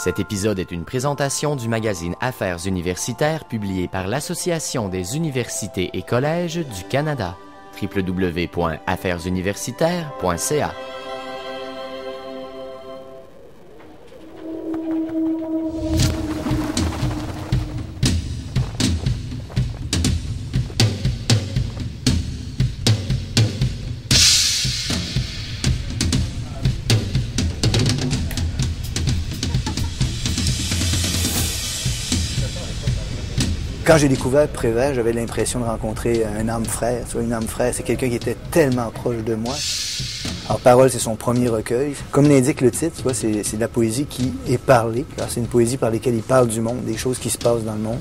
Cet épisode est une présentation du magazine Affaires universitaires publié par l'Association des universités et collèges du Canada. www.affairesuniversitaires.ca. Quand j'ai découvert Prévert, j'avais l'impression de rencontrer un âme frère. Une âme frère, c'est quelqu'un qui était tellement proche de moi. Alors, Parole, c'est son premier recueil. Comme l'indique le titre, c'est de la poésie qui est parlée. C'est une poésie par laquelle il parle du monde, des choses qui se passent dans le monde.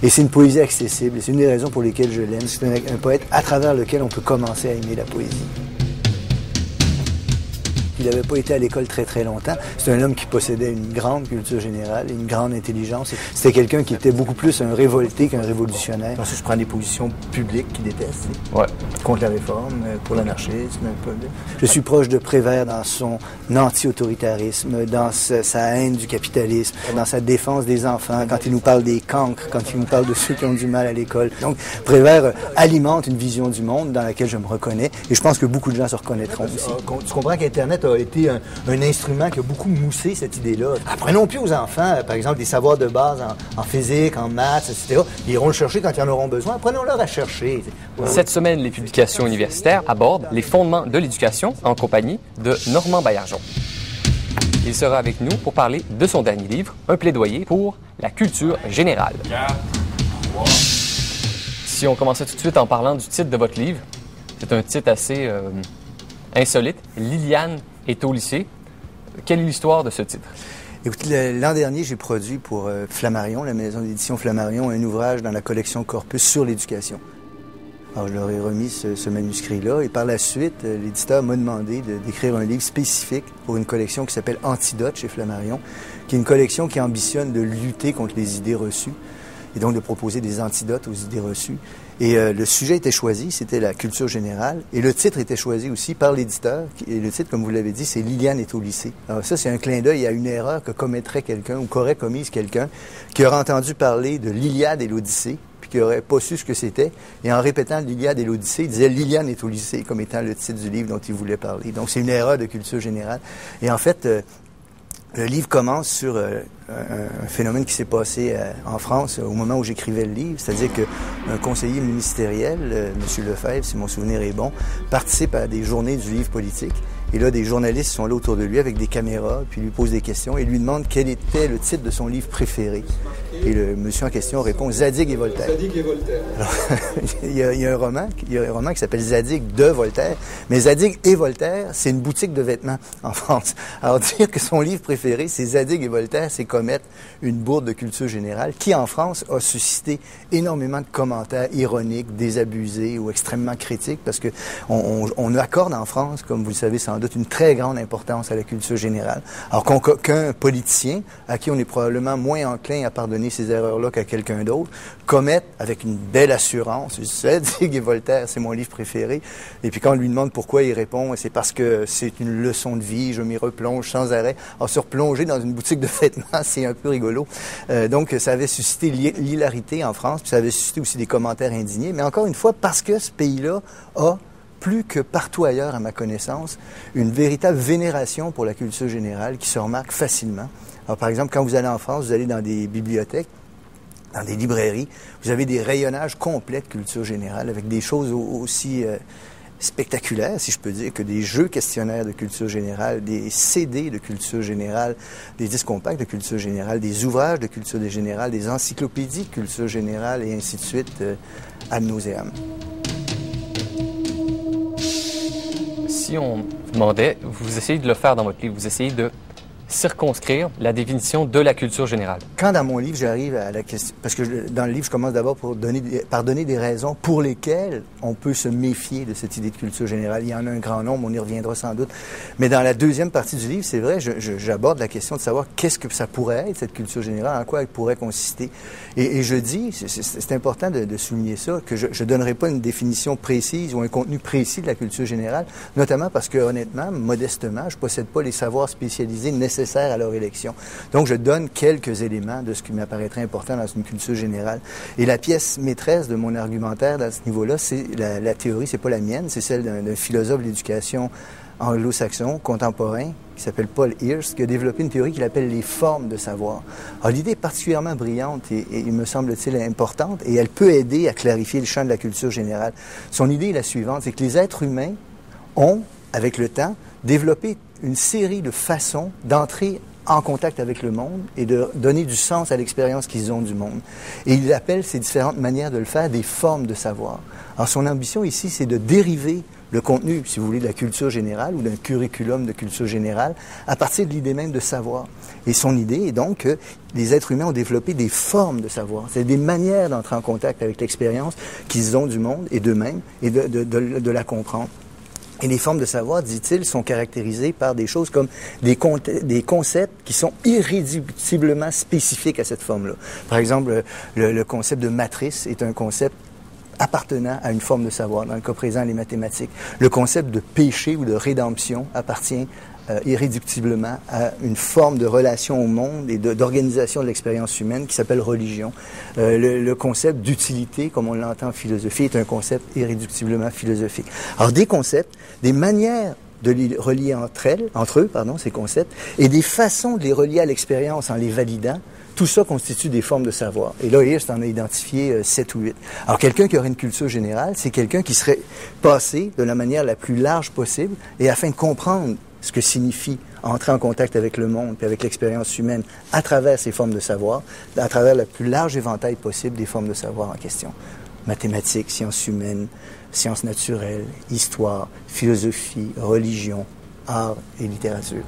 Et c'est une poésie accessible. Et c'est une des raisons pour lesquelles je l'aime. C'est un poète à travers lequel on peut commencer à aimer la poésie. Il n'avait pas été à l'école très très longtemps. C'est un homme qui possédait une grande culture générale, une grande intelligence. C'était quelqu'un qui était beaucoup plus un révolté qu'un révolutionnaire. Ensuite, je prends des positions publiques qu'il déteste. Ouais. Contre la réforme, pour l'anarchisme. Je suis proche de Prévert dans son anti-autoritarisme, dans sa haine du capitalisme, dans sa défense des enfants, quand il nous parle des cancres, quand il nous parle de ceux qui ont du mal à l'école. Donc, Prévert alimente une vision du monde dans laquelle je me reconnais et je pense que beaucoup de gens se reconnaîtront aussi. Tu comprends qu'Internet a été un instrument qui a beaucoup moussé cette idée-là. Apprenons plus aux enfants, par exemple, des savoirs de base en physique, en maths, etc. Ils iront le chercher quand ils en auront besoin. Apprenons-leur à chercher. Cette semaine, les publications universitaires abordent les fondements de l'éducation en compagnie de Normand Baillargeon. Il sera avec nous pour parler de son dernier livre, Un plaidoyer pour la culture générale. Si on commençait tout de suite en parlant du titre de votre livre, c'est un titre assez insolite. Liliane est au lycée. Quelle est l'histoire de ce titre? Écoutez, l'an dernier, j'ai produit pour Flammarion, la maison d'édition Flammarion, un ouvrage dans la collection Corpus sur l'éducation. Alors, je leur ai remis ce manuscrit-là et par la suite, l'éditeur m'a demandé d'écrire un livre spécifique pour une collection qui s'appelle Antidote chez Flammarion, qui est une collection qui ambitionne de lutter contre les idées reçues et donc de proposer des antidotes aux idées reçues. Et le sujet était choisi, c'était la culture générale. Et le titre était choisi aussi par l'éditeur. Et le titre, comme vous l'avez dit, c'est « Liliane est au lycée ». Alors ça, c'est un clin d'œil à une erreur que commettrait quelqu'un ou qu'aurait commise quelqu'un qui aurait entendu parler de l'Iliade et l'Odyssée, puis qui n'aurait pas su ce que c'était. Et en répétant l'Iliade et l'Odyssée, il disait « Liliane est au lycée » comme étant le titre du livre dont il voulait parler. Donc c'est une erreur de culture générale. Et en fait, le livre commence sur un phénomène qui s'est passé en France au moment où j'écrivais le livre, c'est-à-dire qu'un conseiller ministériel, M. Lefebvre, si mon souvenir est bon, participe à des journées du livre politique. Et là, des journalistes sont là autour de lui avec des caméras, puis lui posent des questions et lui demandent quel était le titre de son livre préféré. Et le monsieur en question répond « Zadig et Voltaire ». Zadig et Voltaire. Alors, il y a un roman qui s'appelle Zadig de Voltaire, mais Zadig et Voltaire, c'est une boutique de vêtements en France. Alors dire que son livre préféré, c'est Zadig et Voltaire, c'est commettre une bourde de culture générale qui, en France, a suscité énormément de commentaires ironiques, désabusés ou extrêmement critiques, parce que on accorde en France, comme vous le savez sans doute, une très grande importance à la culture générale. Alors qu'un politicien, à qui on est probablement moins enclin à pardonner ces erreurs-là qu'à quelqu'un d'autre, commette avec une belle assurance, Zadig et Voltaire, c'est mon livre préféré, et puis quand on lui demande pourquoi, il répond, c'est parce que c'est une leçon de vie, je m'y replonge sans arrêt. Alors se replonger dans une boutique de vêtements, c'est un peu rigolo. Donc ça avait suscité l'hilarité en France, puis ça avait suscité aussi des commentaires indignés, mais encore une fois, parce que ce pays-là a plus que partout ailleurs, à ma connaissance, une véritable vénération pour la culture générale qui se remarque facilement. Alors, par exemple, quand vous allez en France, vous allez dans des bibliothèques, dans des librairies, vous avez des rayonnages complets de culture générale avec des choses aussi spectaculaires, si je peux dire, que des jeux questionnaires de culture générale, des CD de culture générale, des disques compacts de culture générale, des ouvrages de culture générale, des encyclopédies de culture générale et ainsi de suite, ad nauseam. Si on vous demandait, vous essayez de le faire dans votre livre, vous essayez de circonscrire la définition de la culture générale. Quand dans mon livre, j'arrive à la question... Parce que dans le livre, je commence d'abord par donner des raisons pour lesquelles on peut se méfier de cette idée de culture générale. Il y en a un grand nombre, on y reviendra sans doute. Mais dans la deuxième partie du livre, c'est vrai, j'aborde la question de savoir qu'est-ce que ça pourrait être, cette culture générale, en quoi elle pourrait consister. Et je dis, c'est important de souligner ça, que je ne donnerai pas une définition précise ou un contenu précis de la culture générale, notamment parce que, honnêtement, modestement, je ne possède pas les savoirs spécialisés nécessaires nécessaires à leur élection. Donc, je donne quelques éléments de ce qui m'apparaîtrait important dans une culture générale. Et la pièce maîtresse de mon argumentaire à ce niveau-là, c'est la théorie, c'est pas la mienne, c'est celle d'un philosophe de l'éducation anglo-saxon, contemporain, qui s'appelle Paul Hirsch, qui a développé une théorie qu'il appelle les formes de savoir. Alors, l'idée est particulièrement brillante et il me semble-t-il importante, et elle peut aider à clarifier le champ de la culture générale. Son idée est la suivante, c'est que les êtres humains ont, avec le temps, développé une série de façons d'entrer en contact avec le monde et de donner du sens à l'expérience qu'ils ont du monde. Et il appelle ces différentes manières de le faire des formes de savoir. Alors, son ambition ici, c'est de dériver le contenu, si vous voulez, de la culture générale ou d'un curriculum de culture générale à partir de l'idée même de savoir. Et son idée est donc que les êtres humains ont développé des formes de savoir. C'est des manières d'entrer en contact avec l'expérience qu'ils ont du monde et d'eux-mêmes et de la comprendre. Et les formes de savoir, dit-il, sont caractérisées par des choses comme des concepts qui sont irréductiblement spécifiques à cette forme-là. Par exemple, le concept de matrice est un concept appartenant à une forme de savoir, dans le cas présent, les mathématiques. Le concept de péché ou de rédemption appartient irréductiblement à une forme de relation au monde et d'organisation de l'expérience humaine qui s'appelle religion. Le concept d'utilité, comme on l'entend en philosophie, est un concept irréductiblement philosophique. Alors, des concepts, des manières de les relier entre eux, ces concepts, et des façons de les relier à l'expérience en les validant, tout ça constitue des formes de savoir. Et là, Hirsch en a identifié 7 ou 8. Alors, quelqu'un qui aurait une culture générale, c'est quelqu'un qui serait passé de la manière la plus large possible et afin de comprendre ce que signifie entrer en contact avec le monde et avec l'expérience humaine à travers ces formes de savoir, à travers le plus large éventail possible des formes de savoir en question. Mathématiques, sciences humaines, sciences naturelles, histoire, philosophie, religion, art et littérature.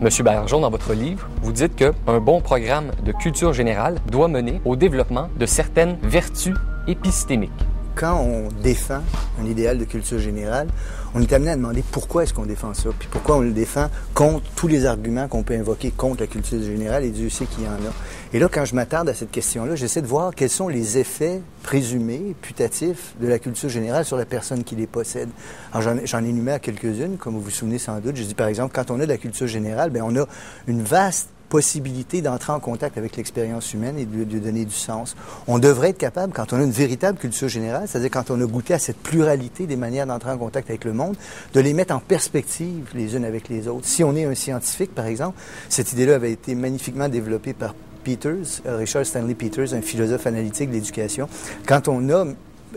Monsieur Baillargeon, dans votre livre, vous dites qu'un bon programme de culture générale doit mener au développement de certaines vertus épistémiques. Quand on défend un idéal de culture générale, on est amené à demander pourquoi est-ce qu'on défend ça, puis pourquoi on le défend contre tous les arguments qu'on peut invoquer contre la culture générale, et Dieu sait qu'il y en a. Et là, quand je m'attarde à cette question-là, j'essaie de voir quels sont les effets présumés, putatifs, de la culture générale sur la personne qui les possède. Alors, j'en énumère quelques-unes, comme vous vous souvenez sans doute. Je dis, par exemple, quand on a de la culture générale, bien, on a une vaste possibilité d'entrer en contact avec l'expérience humaine et de lui donner du sens. On devrait être capable, quand on a une véritable culture générale, c'est-à-dire quand on a goûté à cette pluralité des manières d'entrer en contact avec le monde, de les mettre en perspective les unes avec les autres. Si on est un scientifique, par exemple, cette idée-là avait été magnifiquement développée par Richard Stanley Peters, un philosophe analytique de l'éducation. Quand on a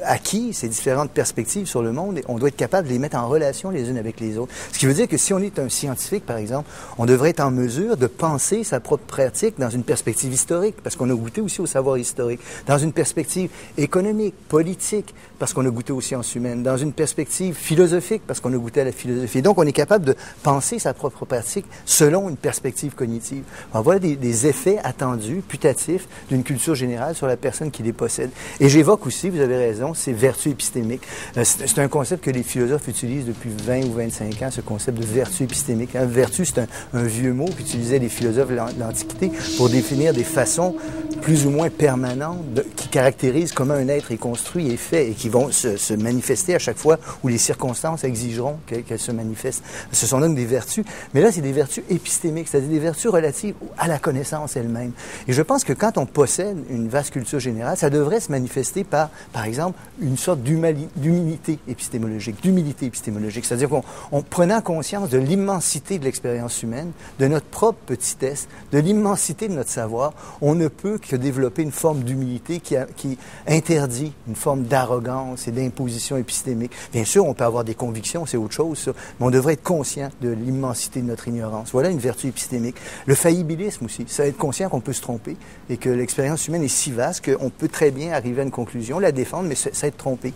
acquis ces différentes perspectives sur le monde, on doit être capable de les mettre en relation les unes avec les autres. Ce qui veut dire que si on est un scientifique, par exemple, on devrait être en mesure de penser sa propre pratique dans une perspective historique, parce qu'on a goûté aussi au savoir historique, dans une perspective économique, politique, parce qu'on a goûté aux sciences humaines, dans une perspective philosophique, parce qu'on a goûté à la philosophie. Donc, on est capable de penser sa propre pratique selon une perspective cognitive. Alors, voilà des effets attendus, putatifs, d'une culture générale sur la personne qui les possède. Et j'évoque aussi, vous avez raison, c'est vertu épistémique. C'est un concept que les philosophes utilisent depuis 20 ou 25 ans, ce concept de vertu épistémique. Vertu, c'est un vieux mot qu'utilisaient les philosophes de l'Antiquité pour définir des façons plus ou moins permanentes qui caractérisent comment un être est construit et fait et qui vont se manifester à chaque fois où les circonstances exigeront qu'elles se manifestent. Ce sont donc des vertus, mais là, c'est des vertus épistémiques, c'est-à-dire des vertus relatives à la connaissance elle-même. Et je pense que quand on possède une vaste culture générale, ça devrait se manifester par exemple, une sorte d'humilité épistémologique, c'est-à-dire qu'on prenant conscience de l'immensité de l'expérience humaine, de notre propre petitesse, de l'immensité de notre savoir, on ne peut que développer une forme d'humilité qui interdit une forme d'arrogance et d'imposition épistémique. Bien sûr, on peut avoir des convictions, c'est autre chose, ça, mais on devrait être conscient de l'immensité de notre ignorance. Voilà une vertu épistémique. Le faillibilisme aussi, c'est être conscient qu'on peut se tromper et que l'expérience humaine est si vaste qu'on peut très bien arriver à une conclusion, la défendre, mais c'est être trompé.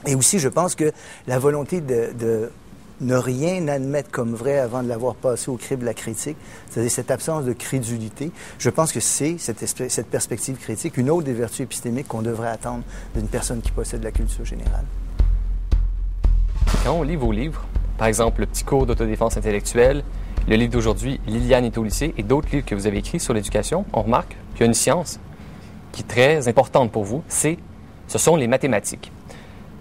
Et aussi, je pense que la volonté de ne rien admettre comme vrai avant de l'avoir passé au crible de la critique, c'est-à-dire cette absence de crédulité, je pense que c'est cette perspective critique, une autre des vertus épistémiques qu'on devrait attendre d'une personne qui possède la culture générale. Quand on lit vos livres, par exemple le petit cours d'autodéfense intellectuelle, le livre d'aujourd'hui, Liliane est au lycée, et d'autres livres que vous avez écrits sur l'éducation, on remarque qu'il y a une science qui est très importante pour vous, ce sont les mathématiques.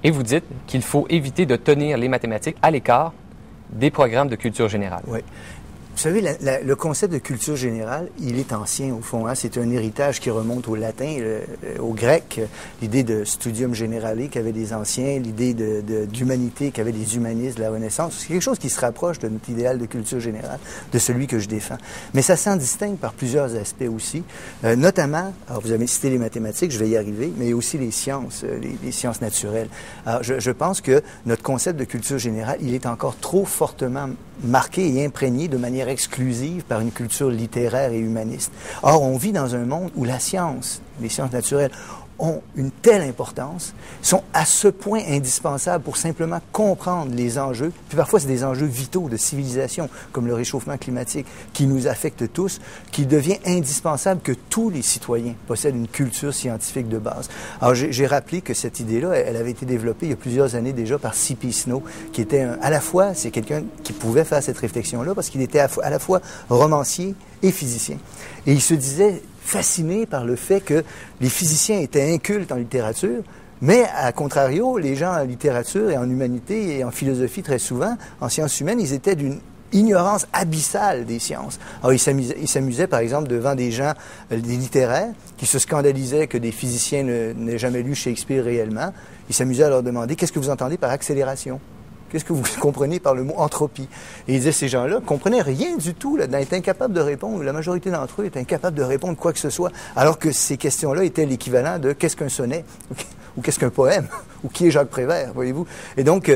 Et vous dites qu'il faut éviter de tenir les mathématiques à l'écart des programmes de culture générale. Oui. Vous savez, le concept de culture générale, il est ancien au fond. Hein? C'est un héritage qui remonte au latin, au grec. L'idée de studium generale qu'avaient les anciens, l'idée d'humanité qu'avaient les humanistes de la Renaissance. C'est quelque chose qui se rapproche de notre idéal de culture générale, de celui que je défends. Mais ça s'en distingue par plusieurs aspects aussi. Notamment, alors vous avez cité les mathématiques, je vais y arriver, mais aussi les sciences, les sciences naturelles. Alors je pense que notre concept de culture générale, il est encore trop fortement marqué et imprégné de manière exclusive par une culture littéraire et humaniste. Or, on vit dans un monde où la science, les sciences naturelles, ont une telle importance, sont à ce point indispensables pour simplement comprendre les enjeux, puis parfois c'est des enjeux vitaux de civilisation, comme le réchauffement climatique, qui nous affecte tous, qu'il devient indispensable que tous les citoyens possèdent une culture scientifique de base. Alors j'ai rappelé que cette idée-là, elle avait été développée il y a plusieurs années déjà par C.P. Snow, qui était à la fois, c'est quelqu'un qui pouvait faire cette réflexion-là, parce qu'il était à la fois romancier et physicien. Et il se disait fasciné par le fait que les physiciens étaient incultes en littérature, mais à contrario, les gens en littérature et en humanité et en philosophie très souvent, en sciences humaines, ils étaient d'une ignorance abyssale des sciences. Alors, il s'amusait, par exemple, devant des gens, des littéraires, qui se scandalisaient que des physiciens n'aient jamais lu Shakespeare réellement. Il s'amusait à leur demander « Qu'est-ce que vous entendez par accélération ?» Qu'est-ce que vous comprenez par le mot entropie? Et il disait, ces gens-là ne comprenaient rien du tout, là, étaient incapables de répondre. La majorité d'entre eux étaient incapables de répondre quoi que ce soit, alors que ces questions-là étaient l'équivalent de qu'est-ce qu'un sonnet? Ou qu'est-ce qu'un poème? Ou qui est Jacques Prévert, voyez-vous? Et donc,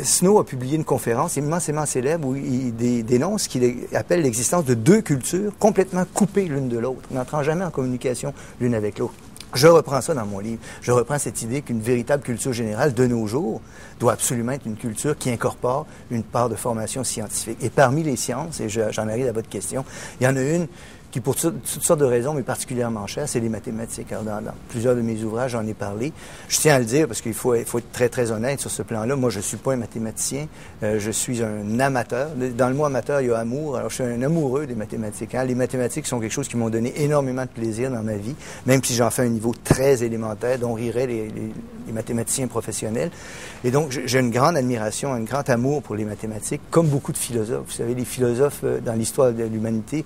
Snow a publié une conférence immensément célèbre où il dénonce ce qu'il appelle l'existence de deux cultures complètement coupées l'une de l'autre, n'entrant jamais en communication l'une avec l'autre. Je reprends ça dans mon livre. Je reprends cette idée qu'une véritable culture générale de nos jours doit absolument être une culture qui incorpore une part de formation scientifique. Et parmi les sciences, et j'en arrive à votre question, il y en a une qui, pour toutes sortes de raisons, m'est particulièrement chère, c'est les mathématiques. Alors, dans plusieurs de mes ouvrages, j'en ai parlé. Je tiens à le dire parce qu'il faut être très, très honnête sur ce plan-là. Moi, je ne suis pas un mathématicien. Je suis un amateur. Dans le mot amateur, il y a amour. Alors, je suis un amoureux des mathématiques. Hein. Les mathématiques sont quelque chose qui m'ont donné énormément de plaisir dans ma vie, même si j'en fais un niveau très élémentaire, dont riraient les mathématiciens professionnels. Et donc, j'ai une grande admiration, un grand amour pour les mathématiques, comme beaucoup de philosophes. Vous savez, les philosophes, dans l'histoire de l'humanité,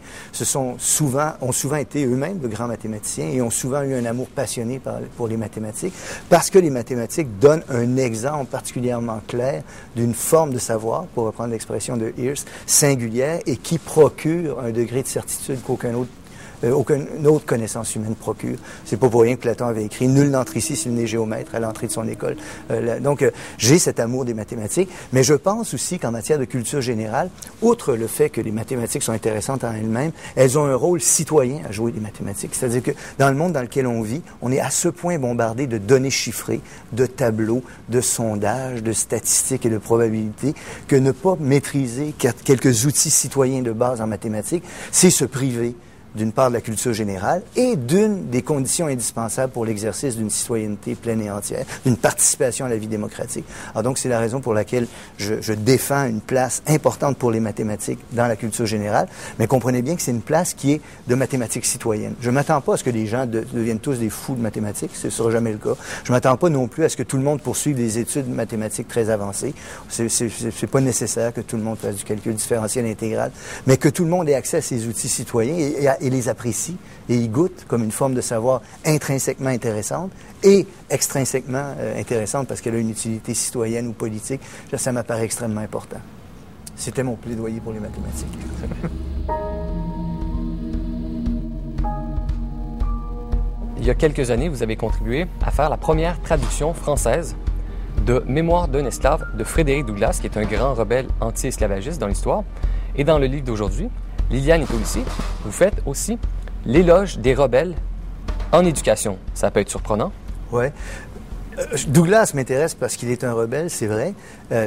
ont souvent été eux-mêmes de grands mathématiciens et ont souvent eu un amour passionné pour les mathématiques, parce que les mathématiques donnent un exemple particulièrement clair d'une forme de savoir, pour reprendre l'expression de Hirsch, singulière et qui procure un degré de certitude qu'aucune autre connaissance humaine procure. C'est pas pour rien que Platon avait écrit « Nul n'entre ici s'il n'est géomètre » à l'entrée de son école. Donc, j'ai cet amour des mathématiques, mais je pense aussi qu'en matière de culture générale, outre le fait que les mathématiques sont intéressantes en elles-mêmes, elles ont un rôle citoyen à jouer, les mathématiques. C'est-à-dire que dans le monde dans lequel on vit, on est à ce point bombardé de données chiffrées, de tableaux, de sondages, de statistiques et de probabilités, que ne pas maîtriser quelques outils citoyens de base en mathématiques, c'est se priver d'une part de la culture générale et d'une des conditions indispensables pour l'exercice d'une citoyenneté pleine et entière, d'une participation à la vie démocratique. Alors donc, c'est la raison pour laquelle je défends une place importante pour les mathématiques dans la culture générale, mais comprenez bien que c'est une place qui est de mathématiques citoyennes. Je ne m'attends pas à ce que les gens deviennent tous des fous de mathématiques, ce ne sera jamais le cas. Je ne m'attends pas non plus à ce que tout le monde poursuive des études mathématiques très avancées. C'est pas nécessaire que tout le monde fasse du calcul différentiel intégral, mais que tout le monde ait accès à ces outils citoyens et les apprécie et y goûte comme une forme de savoir intrinsèquement intéressante et extrinsèquement intéressante parce qu'elle a une utilité citoyenne ou politique. Ça m'apparaît extrêmement important. C'était mon plaidoyer pour les mathématiques. Il y a quelques années, vous avez contribué à faire la première traduction française de Mémoire d'un esclave de Frédéric Douglass, qui est un grand rebelle anti-esclavagiste dans l'histoire. Et dans le livre d'aujourd'hui, Liliane est ici, vous faites aussi l'éloge des rebelles en éducation. Ça peut être surprenant. Oui. Douglass m'intéresse parce qu'il est un rebelle, c'est vrai.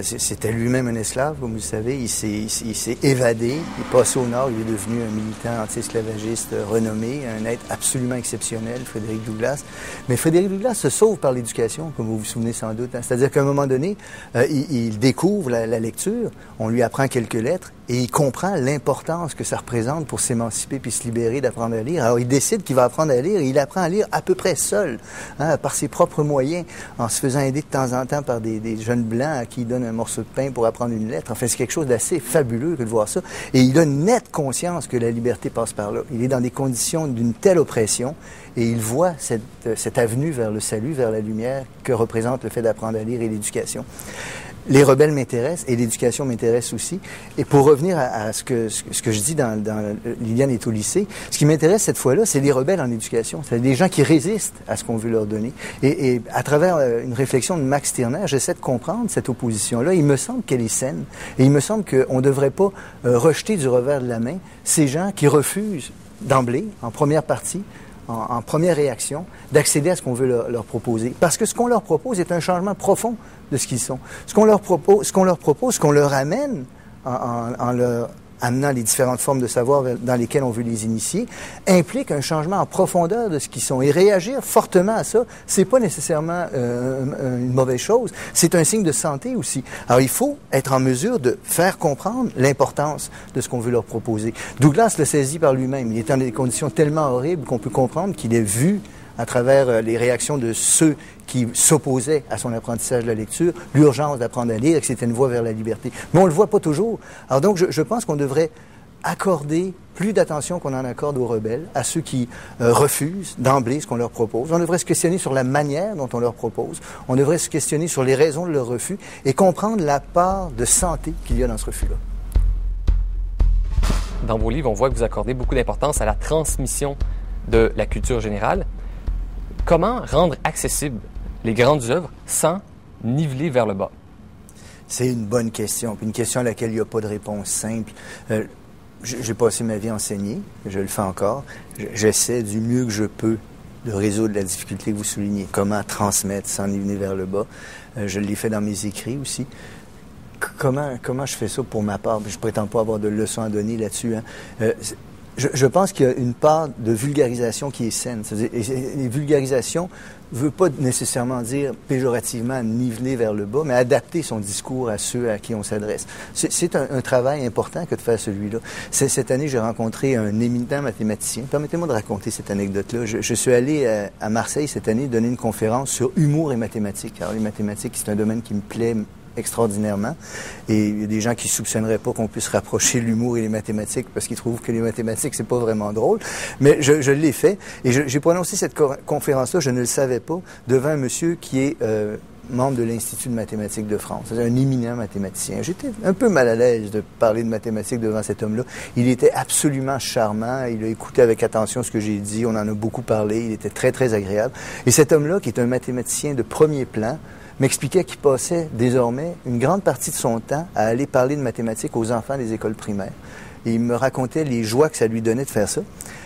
C'était lui-même un esclave, comme vous le savez. Il s'est évadé, il est passé au nord, il est devenu un militant anti-esclavagiste renommé, un être absolument exceptionnel, Frédéric Douglass. Mais Frédéric Douglass se sauve par l'éducation, comme vous vous souvenez sans doute. Hein. C'est-à-dire qu'à un moment donné, il découvre la lecture, on lui apprend quelques lettres, Et il comprend l'importance que ça représente pour s'émanciper puis se libérer d'apprendre à lire. Alors, il décide qu'il va apprendre à lire et il apprend à lire à peu près seul, par ses propres moyens, en se faisant aider de temps en temps par des jeunes blancs à qui il donne un morceau de pain pour apprendre une lettre. Enfin, c'est quelque chose d'assez fabuleux que de voir ça. Et il a une nette conscience que la liberté passe par là. Il est dans des conditions d'une telle oppression et il voit cette avenue vers le salut, vers la lumière que représente le fait d'apprendre à lire et l'éducation. Les rebelles m'intéressent et l'éducation m'intéresse aussi. Et pour revenir à ce que je dis dans Liliane est au lycée, ce qui m'intéresse cette fois-là, c'est les rebelles en éducation. C'est des gens qui résistent à ce qu'on veut leur donner. Et à travers une réflexion de Max Stirner, j'essaie de comprendre cette opposition-là. Il me semble qu'elle est saine. Et il me semble qu'on ne devrait pas rejeter du revers de la main ces gens qui refusent d'emblée, en première partie, en première réaction, d'accéder à ce qu'on veut leur proposer. Parce que ce qu'on leur propose est un changement profond de ce qu'ils sont. Ce qu'on leur propose, ce qu'on leur amène en leur amenant les différentes formes de savoir dans lesquelles on veut les initier, implique un changement en profondeur de ce qu'ils sont. Et réagir fortement à ça, c'est pas nécessairement une mauvaise chose, c'est un signe de santé aussi. Alors, il faut être en mesure de faire comprendre l'importance de ce qu'on veut leur proposer. Douglas le saisit par lui-même. Il est dans des conditions tellement horribles qu'on peut comprendre qu'il est vu à travers les réactions de ceux qui s'opposaient à son apprentissage de la lecture, l'urgence d'apprendre à lire et que c'était une voie vers la liberté. Mais on ne le voit pas toujours. Alors donc, je pense qu'on devrait accorder plus d'attention qu'on en accorde aux rebelles, à ceux qui refusent d'emblée ce qu'on leur propose. On devrait se questionner sur la manière dont on leur propose. On devrait se questionner sur les raisons de leur refus et comprendre la part de santé qu'il y a dans ce refus-là. Dans vos livres, on voit que vous accordez beaucoup d'importance à la transmission de la culture générale. Comment rendre accessibles les grandes œuvres sans niveler vers le bas? C'est une bonne question, une question à laquelle il n'y a pas de réponse simple. J'ai passé ma vie à enseigner, je le fais encore. J'essaie du mieux que je peux de résoudre la difficulté que vous soulignez. Comment transmettre sans niveler vers le bas? Je l'ai fait dans mes écrits aussi. Comment je fais ça pour ma part? Je ne prétends pas avoir de leçons à donner là-dessus. Je pense qu'il y a une part de vulgarisation qui est saine. C'est-à-dire, les vulgarisations ne veut pas nécessairement dire péjorativement niveler vers le bas, mais adapter son discours à ceux à qui on s'adresse. C'est un travail important que de faire celui-là. Cette année, j'ai rencontré un éminent mathématicien. Permettez-moi de raconter cette anecdote-là. Je suis allé à Marseille cette année donner une conférence sur humour et mathématiques. Alors, les mathématiques, c'est un domaine qui me plaît extraordinairement. Et il y a des gens qui soupçonneraient pas qu'on puisse rapprocher l'humour et les mathématiques parce qu'ils trouvent que les mathématiques, c'est pas vraiment drôle. Mais je l'ai fait. Et j'ai prononcé cette conférence-là, je ne le savais pas, devant un monsieur qui est membre de l'Institut de mathématiques de France. C'est un éminent mathématicien. J'étais un peu mal à l'aise de parler de mathématiques devant cet homme-là. Il était absolument charmant. Il a écouté avec attention ce que j'ai dit. On en a beaucoup parlé. Il était très, très agréable. Et cet homme-là, qui est un mathématicien de premier plan, m'expliquait qu'il passait désormais une grande partie de son temps à aller parler de mathématiques aux enfants des écoles primaires. Et il me racontait les joies que ça lui donnait de faire ça.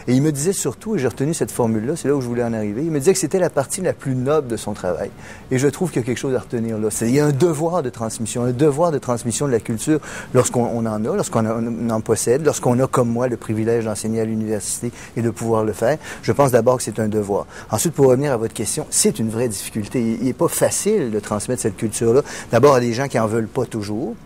Et il me disait surtout, et j'ai retenu cette formule-là, c'est là où je voulais en arriver, il me disait que c'était la partie la plus noble de son travail. Et je trouve qu'il y a quelque chose à retenir là. Il y a un devoir de transmission de la culture lorsqu'on en a, lorsqu'on en possède, lorsqu'on a, comme moi, le privilège d'enseigner à l'université et de pouvoir le faire. Je pense d'abord que c'est un devoir. Ensuite, pour revenir à votre question, c'est une vraie difficulté. Il n'est pas facile de transmettre cette culture-là. D'abord à des gens qui en veulent pas toujours.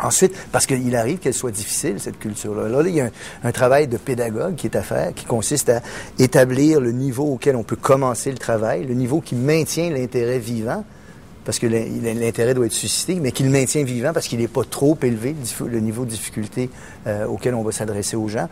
Ensuite, parce qu'il arrive qu'elle soit difficile, cette culture-là. Là, il y a un travail de pédagogue qui est à faire, qui consiste à établir le niveau auquel on peut commencer le travail, le niveau qui maintient l'intérêt vivant, parce que l'intérêt doit être suscité, mais qui le maintient vivant parce qu'il n'est pas trop élevé, le niveau de difficulté auquel on va s'adresser aux gens.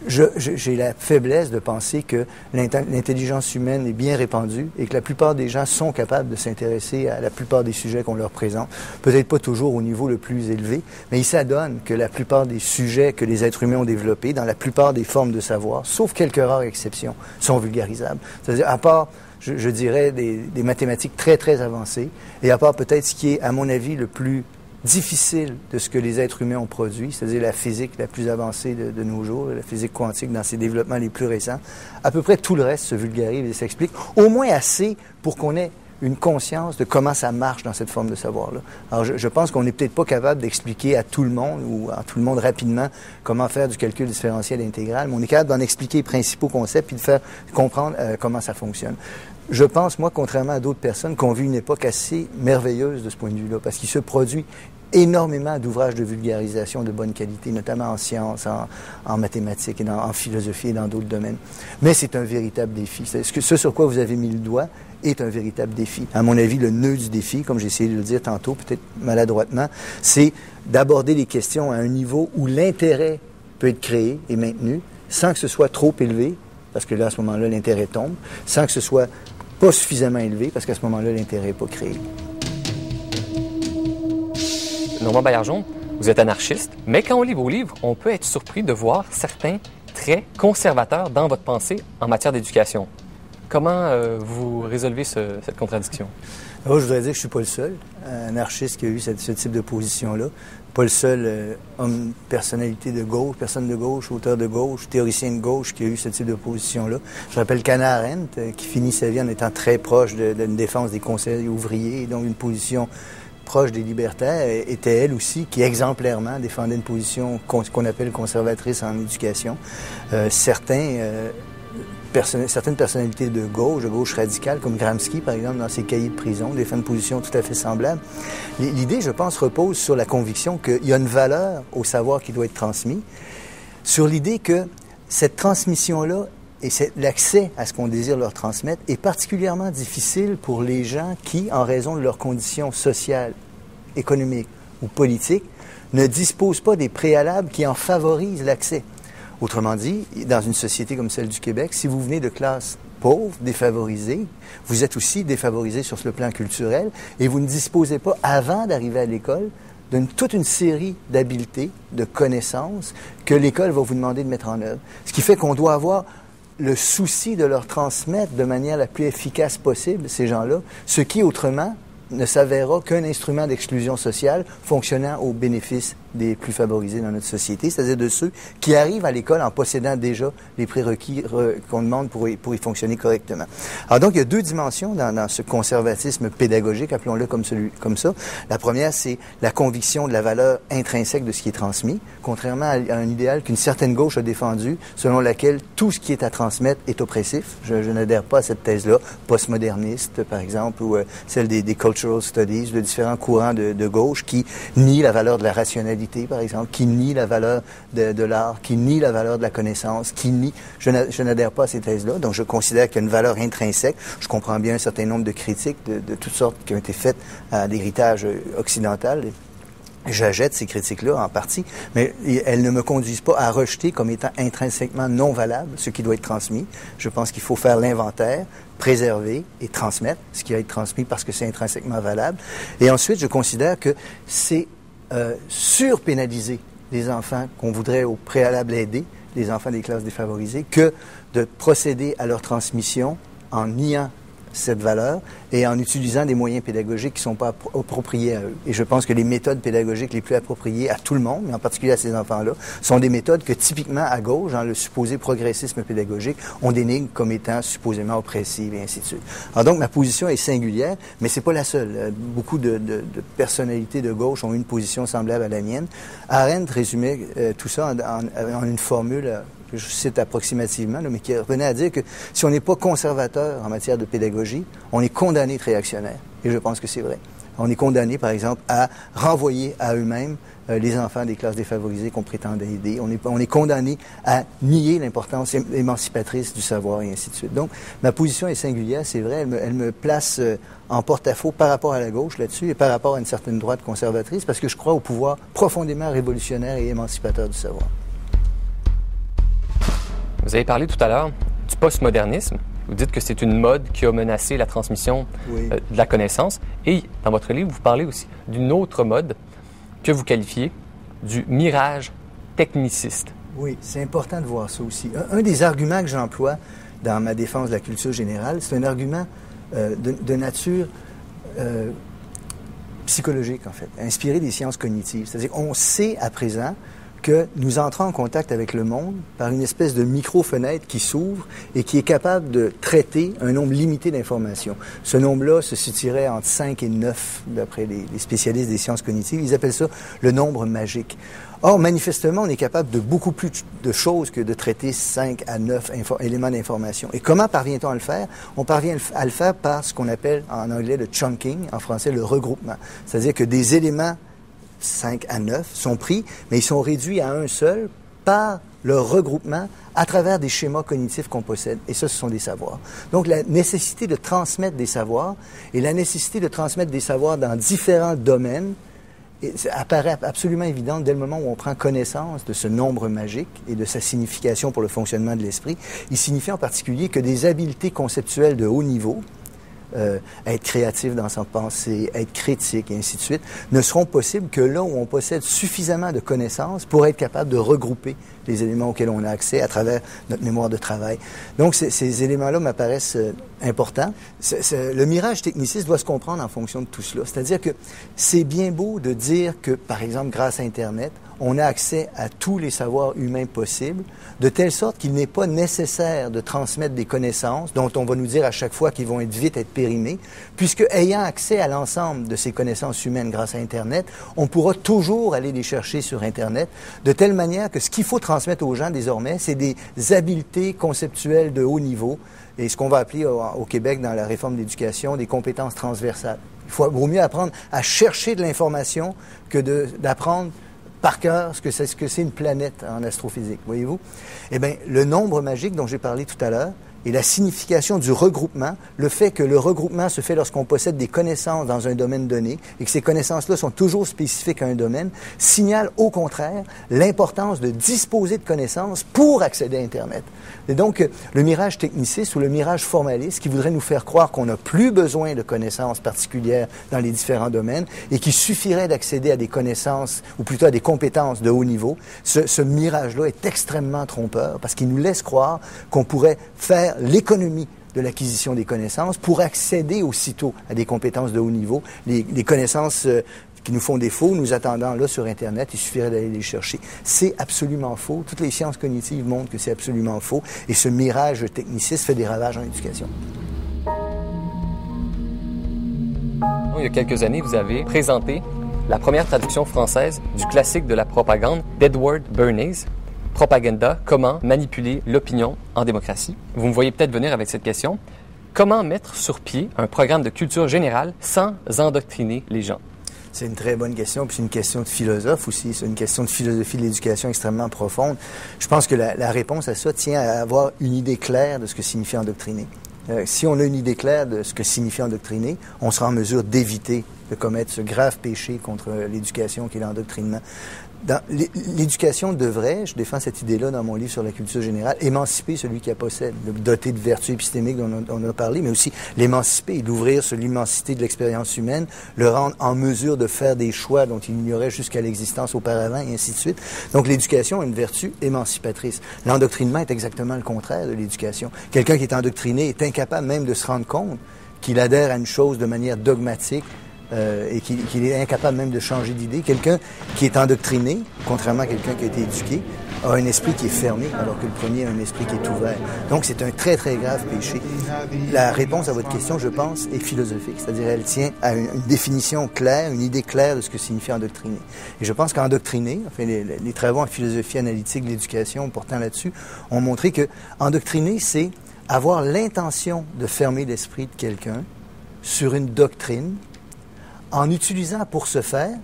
J'ai la faiblesse de penser que l'intelligence humaine est bien répandue et que la plupart des gens sont capables de s'intéresser à la plupart des sujets qu'on leur présente. Peut-être pas toujours au niveau le plus élevé, mais il s'adonne que la plupart des sujets que les êtres humains ont développés, dans la plupart des formes de savoir, sauf quelques rares exceptions, sont vulgarisables. C'est-à-dire, à part, je dirais, des mathématiques très, très avancées, et à part peut-être ce qui est, à mon avis, le plus difficile de ce que les êtres humains ont produit, c'est-à-dire la physique la plus avancée de nos jours, la physique quantique dans ses développements les plus récents. À peu près tout le reste se vulgarise et s'explique, au moins assez pour qu'on ait une conscience de comment ça marche dans cette forme de savoir-là. Alors, je pense qu'on n'est peut-être pas capable d'expliquer à tout le monde ou à tout le monde rapidement comment faire du calcul différentiel intégral, mais on est capable d'en expliquer les principaux concepts puis de faire comprendre comment ça fonctionne. Je pense, moi, contrairement à d'autres personnes, qu'on vit une époque assez merveilleuse de ce point de vue-là, parce qu'il se produit énormément d'ouvrages de vulgarisation de bonne qualité, notamment en sciences, en mathématiques, et en philosophie et dans d'autres domaines. Mais c'est un véritable défi. Ce sur quoi vous avez mis le doigt est un véritable défi. À mon avis, le nœud du défi, comme j'ai essayé de le dire tantôt, peut-être maladroitement, c'est d'aborder les questions à un niveau où l'intérêt peut être créé et maintenu, sans que ce soit trop élevé, parce que là, à ce moment-là, l'intérêt tombe, sans que ce soit pas suffisamment élevé, parce qu'à ce moment-là, l'intérêt n'est pas créé. Normand Baillargeon, vous êtes anarchiste, mais quand on lit vos livres, on peut être surpris de voir certains traits conservateurs dans votre pensée en matière d'éducation. Comment vous résolvez cette contradiction? Alors, je voudrais dire que je ne suis pas le seul anarchiste qui a eu ce type de position-là. Pas le seul homme, personnalité de gauche, personne de gauche, auteur de gauche, théoricien de gauche qui a eu ce type de position-là. Je rappelle qu'Hannah Arendt, qui finit sa vie en étant très proche d'une défense des conseils ouvriers, et donc une position proche des libertaires, était elle aussi qui exemplairement défendait une position qu'on appelle conservatrice en éducation. Certaines personnalités de gauche radicale, comme Gramsci, par exemple, dans ses cahiers de prison, défendent une position tout à fait semblable. L'idée, je pense, repose sur la conviction qu'il y a une valeur au savoir qui doit être transmis, sur l'idée que cette transmission-là et l'accès à ce qu'on désire leur transmettre est particulièrement difficile pour les gens qui, en raison de leurs conditions sociales, économiques ou politiques, ne disposent pas des préalables qui en favorisent l'accès. Autrement dit, dans une société comme celle du Québec, si vous venez de classe pauvre, défavorisée, vous êtes aussi défavorisé sur le plan culturel et vous ne disposez pas, avant d'arriver à l'école, toute une série d'habiletés, de connaissances que l'école va vous demander de mettre en œuvre. Ce qui fait qu'on doit avoir le souci de leur transmettre de manière la plus efficace possible, ces gens-là, ce qui, autrement, ne s'avérera qu'un instrument d'exclusion sociale fonctionnant au bénéfice des plus favorisés dans notre société, c'est-à-dire de ceux qui arrivent à l'école en possédant déjà les prérequis qu'on demande pour y fonctionner correctement. Alors donc, il y a deux dimensions dans ce conservatisme pédagogique, appelons-le comme ça. La première, c'est la conviction de la valeur intrinsèque de ce qui est transmis, contrairement à un idéal qu'une certaine gauche a défendu, selon laquelle tout ce qui est à transmettre est oppressif. Je n'adhère pas à cette thèse-là, postmoderniste, par exemple, ou celle des cultural studies, de différents courants de gauche qui nient la valeur de la rationalité, par exemple, qui nie la valeur de l'art, qui nie la valeur de la connaissance, qui nie... Je n'adhère pas à ces thèses-là, donc je considère qu'il y a une valeur intrinsèque. Je comprends bien un certain nombre de critiques de toutes sortes qui ont été faites à l'héritage occidental. J'achète ces critiques-là en partie, mais elles ne me conduisent pas à rejeter comme étant intrinsèquement non valable ce qui doit être transmis. Je pense qu'il faut faire l'inventaire, préserver et transmettre ce qui va être transmis parce que c'est intrinsèquement valable. Et ensuite, je considère que c'est surpénaliser les enfants qu'on voudrait au préalable aider, les enfants des classes défavorisées, que de procéder à leur transmission en niant cette valeur et en utilisant des moyens pédagogiques qui ne sont pas appropriés à eux. Et je pense que les méthodes pédagogiques les plus appropriées à tout le monde, mais en particulier à ces enfants-là, sont des méthodes que typiquement à gauche, dans le supposé progressisme pédagogique, on dénigre comme étant supposément oppressives et ainsi de suite. Alors donc ma position est singulière, mais c'est pas la seule. Beaucoup de personnalités de gauche ont une position semblable à la mienne. Arendt résumait tout ça en une formule que je cite approximativement, mais qui revenait à dire que si on n'est pas conservateur en matière de pédagogie, on est condamné de réactionnaire. Et je pense que c'est vrai. On est condamné, par exemple, à renvoyer à eux-mêmes les enfants des classes défavorisées qu'on prétendait aider. On est condamné à nier l'importance émancipatrice du savoir et ainsi de suite. Donc, ma position est singulière, c'est vrai. Elle me place en porte-à-faux par rapport à la gauche là-dessus et par rapport à une certaine droite conservatrice parce que je crois au pouvoir profondément révolutionnaire et émancipateur du savoir. Vous avez parlé tout à l'heure du postmodernisme. Vous dites que c'est une mode qui a menacé la transmission de la connaissance. Et dans votre livre, vous parlez aussi d'une autre mode que vous qualifiez du mirage techniciste. Oui, c'est important de voir ça aussi. Un des arguments que j'emploie dans ma défense de la culture générale, c'est un argument de nature psychologique, en fait, inspiré des sciences cognitives. C'est-à-dire qu'on sait à présent que nous entrons en contact avec le monde par une espèce de micro-fenêtre qui s'ouvre et qui est capable de traiter un nombre limité d'informations. Ce nombre-là se situerait entre 5 et 9, d'après les spécialistes des sciences cognitives. Ils appellent ça le nombre magique. Or, manifestement, on est capable de beaucoup plus de choses que de traiter 5 à 9 éléments d'information. Et comment parvient-on à le faire? On parvient à le faire par ce qu'on appelle en anglais le chunking, en français le regroupement. C'est-à-dire que des éléments 5 à 9 sont pris, mais ils sont réduits à un seul par leur regroupement à travers des schémas cognitifs qu'on possède. Et ça, ce sont des savoirs. Donc, la nécessité de transmettre des savoirs et la nécessité de transmettre des savoirs dans différents domaines apparaît absolument évidente dès le moment où on prend connaissance de ce nombre magique et de sa signification pour le fonctionnement de l'esprit. Il signifie en particulier que des habiletés conceptuelles de haut niveau, être créatif dans sa pensée, être critique et ainsi de suite, ne seront possibles que là où on possède suffisamment de connaissances pour être capable de regrouper les éléments auxquels on a accès à travers notre mémoire de travail. Donc, ces éléments-là m'apparaissent importants. Le mirage techniciste doit se comprendre en fonction de tout cela. C'est-à-dire que c'est bien beau de dire que, par exemple, grâce à Internet, on a accès à tous les savoirs humains possibles, de telle sorte qu'il n'est pas nécessaire de transmettre des connaissances dont on va nous dire à chaque fois qu'ils vont vite être périmées, puisque ayant accès à l'ensemble de ces connaissances humaines grâce à Internet, on pourra toujours aller les chercher sur Internet, de telle manière que ce qu'il faut transmettre aux gens désormais, c'est des habiletés conceptuelles de haut niveau, et ce qu'on va appeler au Québec dans la réforme de l'éducation, des compétences transversales. Vaut mieux apprendre à chercher de l'information que d'apprendre par cœur ce que c'est une planète en astrophysique, voyez-vous? Eh bien, le nombre magique dont j'ai parlé tout à l'heure et la signification du regroupement, le fait que le regroupement se fait lorsqu'on possède des connaissances dans un domaine donné et que ces connaissances-là sont toujours spécifiques à un domaine, signale au contraire l'importance de disposer de connaissances pour accéder à Internet. Et donc, le mirage techniciste ou le mirage formaliste qui voudrait nous faire croire qu'on n'a plus besoin de connaissances particulières dans les différents domaines et qu'il suffirait d'accéder à des connaissances, ou plutôt à des compétences de haut niveau, ce mirage-là est extrêmement trompeur parce qu'il nous laisse croire qu'on pourrait faire l'économie de l'acquisition des connaissances pour accéder aussitôt à des compétences de haut niveau, les connaissances qui nous font défaut, nous attendant là sur Internet, il suffirait d'aller les chercher. C'est absolument faux. Toutes les sciences cognitives montrent que c'est absolument faux. Et ce mirage techniciste fait des ravages en éducation. Il y a quelques années, vous avez présenté la première traduction française du classique de la propagande d'Edward Bernays, Propaganda, comment manipuler l'opinion en démocratie. Vous me voyez peut-être venir avec cette question. Comment mettre sur pied un programme de culture générale sans endoctriner les gens? C'est une très bonne question, puis c'est une question de philosophe aussi. C'est une question de philosophie de l'éducation extrêmement profonde. Je pense que la réponse à ça tient à avoir une idée claire de ce que signifie endoctriner. Si on a une idée claire de ce que signifie endoctriner, on sera en mesure d'éviter de commettre ce grave péché contre l'éducation qui est l'endoctrinement. L'éducation devrait, je défends cette idée-là dans mon livre sur la culture générale, émanciper celui qui la possède, le doter de vertus épistémiques dont on a parlé, mais aussi l'émanciper, l'ouvrir sur l'immensité de l'expérience humaine, le rendre en mesure de faire des choix dont il ignorait jusqu'à l'existence auparavant, et ainsi de suite. Donc l'éducation a une vertu émancipatrice. L'endoctrinement est exactement le contraire de l'éducation. Quelqu'un qui est endoctriné est incapable même de se rendre compte qu'il adhère à une chose de manière dogmatique, et qu'il est incapable même de changer d'idée. Quelqu'un qui est endoctriné, contrairement à quelqu'un qui a été éduqué, a un esprit qui est fermé, alors que le premier a un esprit qui est ouvert. Donc, c'est un très, très grave péché. La réponse à votre question, je pense, est philosophique, c'est-à-dire elle tient à une définition claire, une idée claire de ce que signifie endoctriner. Et je pense qu'endoctriner, enfin, les travaux en philosophie analytique de l'éducation portant là-dessus, ont montré que endoctriner, c'est avoir l'intention de fermer l'esprit de quelqu'un sur une doctrine, en utilisant pour ce faire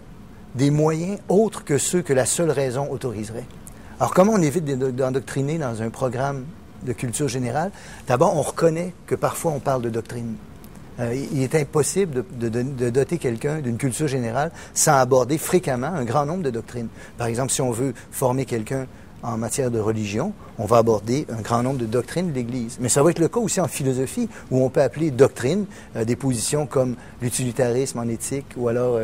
des moyens autres que ceux que la seule raison autoriserait. Alors, comment on évite d'endoctriner dans un programme de culture générale? D'abord, on reconnaît que parfois on parle de doctrine. Il est impossible de doter quelqu'un d'une culture générale sans aborder fréquemment un grand nombre de doctrines. Par exemple, si on veut former quelqu'un en matière de religion, on va aborder un grand nombre de doctrines de l'Église. Mais ça va être le cas aussi en philosophie, où on peut appeler doctrine des positions comme l'utilitarisme en éthique, ou alors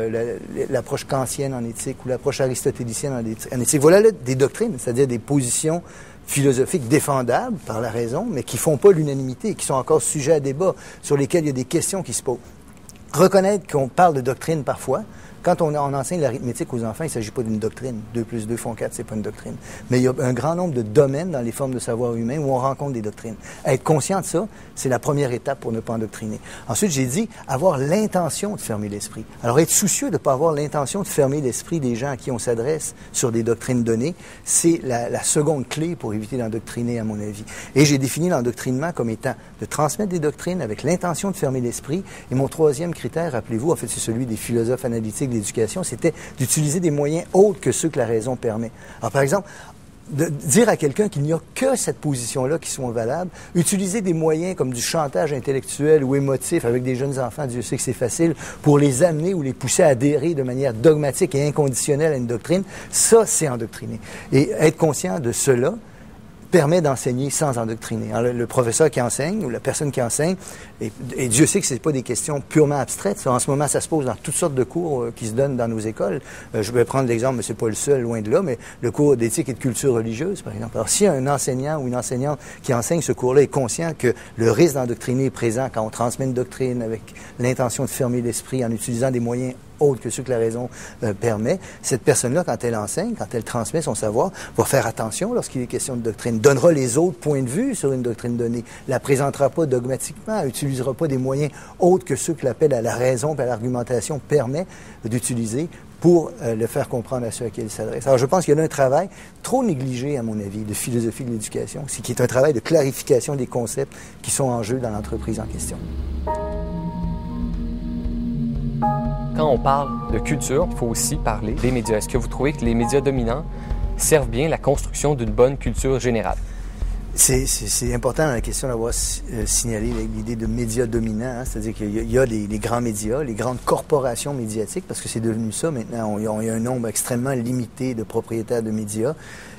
l'approche kantienne en éthique, ou l'approche aristotélicienne en éthique. Voilà là, des doctrines, c'est-à-dire des positions philosophiques défendables par la raison, mais qui ne font pas l'unanimité, qui sont encore sujets à débat, sur lesquels il y a des questions qui se posent. Reconnaître qu'on parle de doctrine parfois. Quand on enseigne l'arithmétique aux enfants, il ne s'agit pas d'une doctrine. 2 plus 2 font 4, c'est pas une doctrine. Mais il y a un grand nombre de domaines dans les formes de savoir humain où on rencontre des doctrines. Être conscient de ça, c'est la première étape pour ne pas endoctriner. Ensuite, j'ai dit avoir l'intention de fermer l'esprit. Alors, être soucieux de ne pas avoir l'intention de fermer l'esprit des gens à qui on s'adresse sur des doctrines données, c'est la seconde clé pour éviter d'endoctriner, à mon avis. Et j'ai défini l'endoctrinement comme étant de transmettre des doctrines avec l'intention de fermer l'esprit. Et mon troisième critère, rappelez-vous, en fait, c'est celui des philosophes analytiques l'éducation, c'était d'utiliser des moyens autres que ceux que la raison permet. Alors, par exemple, de dire à quelqu'un qu'il n'y a que cette position-là qui sont valables, utiliser des moyens comme du chantage intellectuel ou émotif avec des jeunes enfants, Dieu sait que c'est facile, pour les amener ou les pousser à adhérer de manière dogmatique et inconditionnelle à une doctrine, ça, c'est endoctriner. Et être conscient de cela permet d'enseigner sans endoctriner. Alors, le professeur qui enseigne ou la personne qui enseigne, et Dieu sait que ce n'est pas des questions purement abstraites. Ça, en ce moment, ça se pose dans toutes sortes de cours qui se donnent dans nos écoles. Je vais prendre l'exemple, mais ce n'est pas le seul, loin de là, mais le cours d'éthique et de culture religieuse, par exemple. Alors, si un enseignant ou une enseignante qui enseigne ce cours-là est conscient que le risque d'endoctriner est présent quand on transmet une doctrine avec l'intention de fermer l'esprit en utilisant des moyens autres que ceux que la raison permet, cette personne-là, quand elle enseigne, quand elle transmet son savoir, va faire attention lorsqu'il est question de doctrine, donnera les autres points de vue sur une doctrine donnée, la présentera pas dogmatiquement, utilisera pas des moyens autres que ceux que l'appel à la raison et à l'argumentation permet d'utiliser pour le faire comprendre à ceux à qui il s'adresse. Alors, je pense qu'il y a là un travail trop négligé, à mon avis, de philosophie de l'éducation, qui est un travail de clarification des concepts qui sont en jeu dans l'entreprise en question. Quand on parle de culture, il faut aussi parler des médias. Est-ce que vous trouvez que les médias dominants servent bien la construction d'une bonne culture générale? C'est important dans la question d'avoir signalé l'idée de médias dominants, hein, c'est-à-dire qu'il y a les grands médias, les grandes corporations médiatiques, parce que c'est devenu ça maintenant. Il y a un nombre extrêmement limité de propriétaires de médias,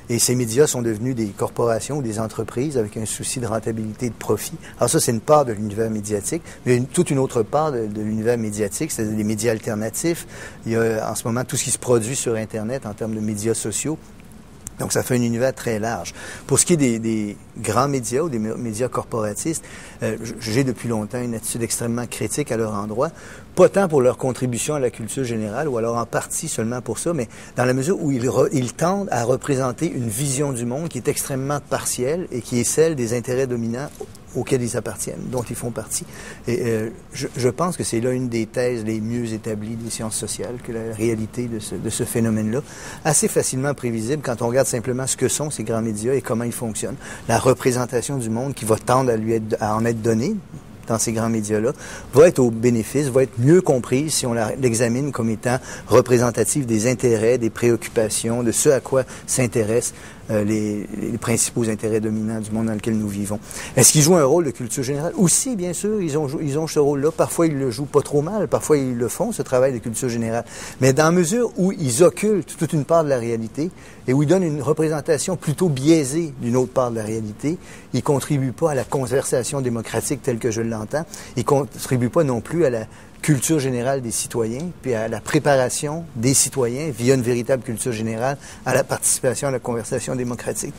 et ces médias sont devenus des corporations ou des entreprises avec un souci de rentabilité et de profit. Alors ça, c'est une part de l'univers médiatique, mais toute une autre part de l'univers médiatique, c'est les médias alternatifs. Il y a en ce moment tout ce qui se produit sur Internet en termes de médias sociaux. Donc, ça fait un univers très large. Pour ce qui est des grands médias ou des médias corporatistes, j'ai depuis longtemps une attitude extrêmement critique à leur endroit, pas tant pour leur contribution à la culture générale, ou alors en partie seulement pour ça, mais dans la mesure où ils tendent à représenter une vision du monde qui est extrêmement partielle et qui est celle des intérêts dominants auxquels ils appartiennent, dont ils font partie. Et je pense que c'est là une des thèses les mieux établies des sciences sociales, que la réalité de ce phénomène-là, assez facilement prévisible quand on regarde simplement ce que sont ces grands médias et comment ils fonctionnent. La représentation du monde qui va tendre à en être donnée dans ces grands médias-là, va être au bénéfice, va être mieux comprise si on l'examine comme étant représentative des intérêts, des préoccupations, de ce à quoi s'intéressent les principaux intérêts dominants du monde dans lequel nous vivons. Est-ce qu'ils jouent un rôle de culture générale? Aussi, bien sûr, ils ont ce rôle-là. Parfois, ils le jouent pas trop mal. Parfois, ils le font, ce travail de culture générale. Mais dans la mesure où ils occultent toute une part de la réalité et où ils donnent une représentation plutôt biaisée d'une autre part de la réalité, ils contribuent pas à la conversation démocratique telle que je l'entends. Ils contribuent pas non plus à la culture générale des citoyens, puis à la préparation des citoyens, via une véritable culture générale, à la participation à la conversation démocratique.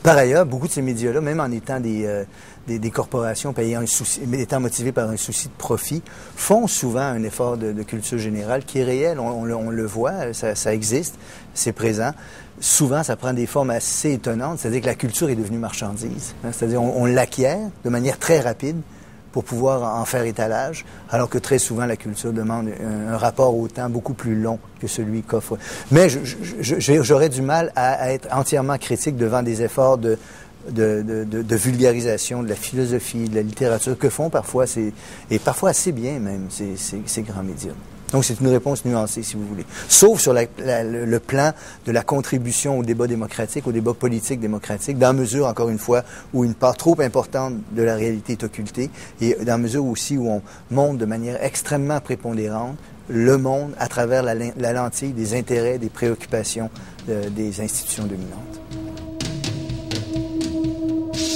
Par ailleurs, beaucoup de ces médias-là, même en étant des corporations payant un souci, étant motivés par un souci de profit, font souvent un effort de culture générale qui est réel. On le voit, ça existe, c'est présent. Souvent, ça prend des formes assez étonnantes, c'est-à-dire que la culture est devenue marchandise. Hein, c'est-à-dire on l'acquiert de manière très rapide pour pouvoir en faire étalage, alors que très souvent, la culture demande un rapport au temps beaucoup plus long que celui qu'offre. Mais j'aurais du mal à être entièrement critique devant des efforts de vulgarisation de la philosophie, de la littérature, que font parfois, et parfois assez bien même, ces grands médias. Donc, c'est une réponse nuancée, si vous voulez. Sauf sur le plan de la contribution au débat démocratique, au débat politique démocratique, dans la mesure, encore une fois, où une part trop importante de la réalité est occultée, et dans la mesure aussi où on montre de manière extrêmement prépondérante le monde à travers la lentille des intérêts, des préoccupations des institutions dominantes.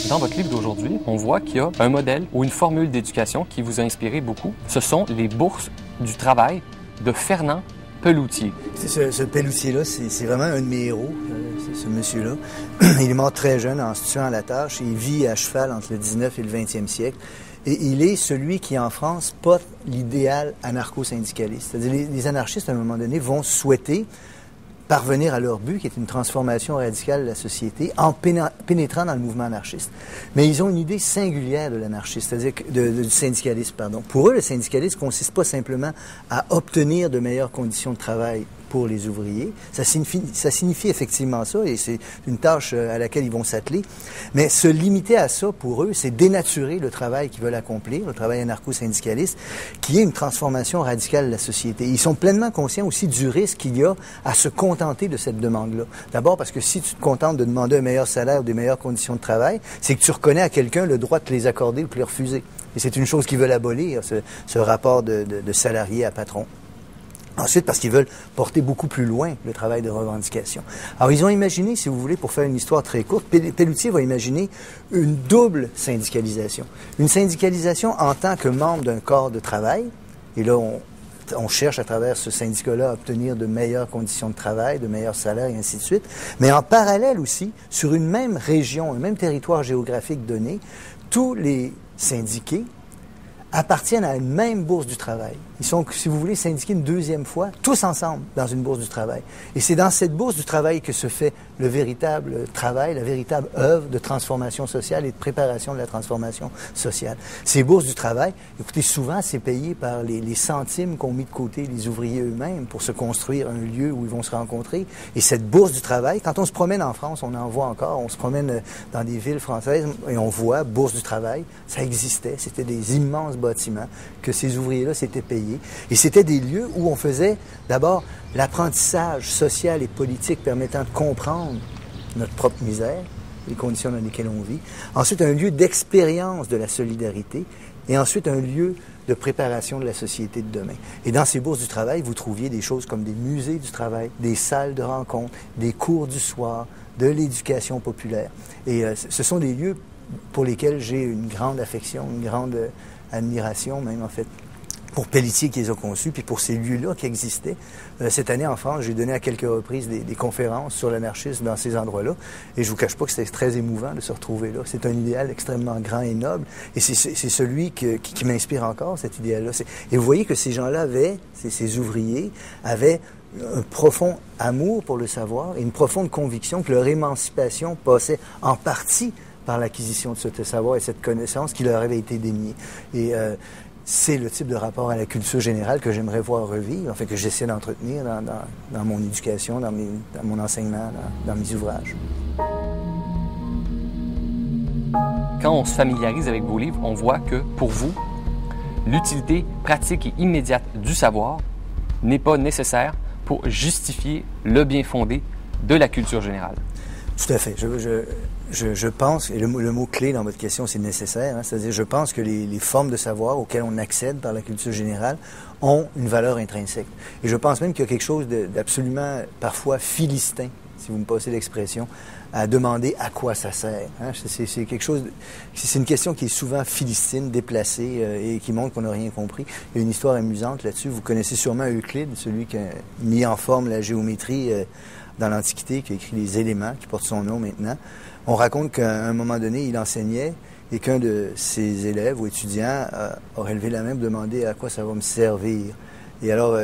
Dans votre livre d'aujourd'hui, on voit qu'il y a un modèle ou une formule d'éducation qui vous a inspiré beaucoup. Ce sont les bourses du travail de Fernand Peloutier. Ce Peloutier-là, c'est vraiment un de mes héros, ce monsieur-là. Il est mort très jeune en se tuant à la tâche. Il vit à cheval entre le 19 et le 20e siècle. Et il est celui qui, en France, porte l'idéal anarcho-syndicaliste. C'est-à-dire les anarchistes, à un moment donné, vont souhaiter parvenir à leur but, qui est une transformation radicale de la société, en pénétrant dans le mouvement anarchiste. Mais ils ont une idée singulière de l'anarchiste, c'est-à-dire du syndicalisme, pardon. Pour eux, le syndicalisme ne consiste pas simplement à obtenir de meilleures conditions de travail pour les ouvriers. Ça signifie effectivement ça, et c'est une tâche à laquelle ils vont s'atteler. Mais se limiter à ça, pour eux, c'est dénaturer le travail qu'ils veulent accomplir, le travail anarcho-syndicaliste, qui est une transformation radicale de la société. Ils sont pleinement conscients aussi du risque qu'il y a à se contenter de cette demande-là. D'abord parce que si tu te contentes de demander un meilleur salaire ou des meilleures conditions de travail, c'est que tu reconnais à quelqu'un le droit de te les accorder ou de te les refuser. Et c'est une chose qu'ils veulent abolir, ce rapport de salarié à patron. Ensuite, parce qu'ils veulent porter beaucoup plus loin le travail de revendication. Alors, ils ont imaginé, si vous voulez, pour faire une histoire très courte, Pelletier va imaginer une double syndicalisation. Une syndicalisation en tant que membre d'un corps de travail, et là, on cherche à travers ce syndicat-là à obtenir de meilleures conditions de travail, de meilleurs salaires et ainsi de suite, mais en parallèle aussi, sur une même région, un même territoire géographique donné, tous les syndiqués appartiennent à une même bourse du travail. Ils sont, si vous voulez, syndiqués une deuxième fois, tous ensemble, dans une bourse du travail. Et c'est dans cette bourse du travail que se fait le véritable travail, la véritable œuvre de transformation sociale et de préparation de la transformation sociale. Ces bourses du travail, écoutez, souvent, c'est payé par les centimes qu'ont mis de côté les ouvriers eux-mêmes pour se construire un lieu où ils vont se rencontrer. Et cette bourse du travail, quand on se promène en France, on en voit encore, on se promène dans des villes françaises et on voit bourse du travail, ça existait, c'était des immenses bâtiments que ces ouvriers-là s'étaient payés. Et c'était des lieux où on faisait d'abord l'apprentissage social et politique permettant de comprendre notre propre misère, les conditions dans lesquelles on vit. Ensuite, un lieu d'expérience de la solidarité. Et ensuite, un lieu de préparation de la société de demain. Et dans ces bourses du travail, vous trouviez des choses comme des musées du travail, des salles de rencontre, des cours du soir, de l'éducation populaire. Et ce sont des lieux pour lesquels j'ai une grande affection, une grande admiration même en fait, pour Pelletier qui les a conçus, puis pour ces lieux-là qui existaient. Cette année, en France, j'ai donné à quelques reprises des conférences sur l'anarchisme dans ces endroits-là, et je vous cache pas que c'était très émouvant de se retrouver là. C'est un idéal extrêmement grand et noble, et c'est celui qui m'inspire encore, cet idéal-là. Et vous voyez que ces gens-là ces ouvriers, avaient un profond amour pour le savoir et une profonde conviction que leur émancipation passait en partie par l'acquisition de ce savoir et cette connaissance qui leur avait été déniée. Et c'est le type de rapport à la culture générale que j'aimerais voir revivre, enfin que j'essaie d'entretenir dans mon éducation, dans mon enseignement, dans mes ouvrages. Quand on se familiarise avec vos livres, on voit que, pour vous, l'utilité pratique et immédiate du savoir n'est pas nécessaire pour justifier le bien fondé de la culture générale. Tout à fait. Je pense, et le mot clé dans votre question, c'est nécessaire, hein, c'est-à-dire je pense que les formes de savoir auxquelles on accède par la culture générale ont une valeur intrinsèque. Et je pense même qu'il y a quelque chose d'absolument, parfois, philistin, si vous me passez l'expression, à demander à quoi ça sert. Hein? C'est quelque chose, c'est une question qui est souvent philistine, déplacée et qui montre qu'on n'a rien compris. Il y a une histoire amusante là-dessus. Vous connaissez sûrement Euclide, celui qui a mis en forme la géométrie dans l'Antiquité, qui a écrit les éléments, qui portent son nom maintenant. On raconte qu'à un moment donné, il enseignait et qu'un de ses élèves ou étudiants aurait levé la main pour demander à quoi ça va me servir. Et alors,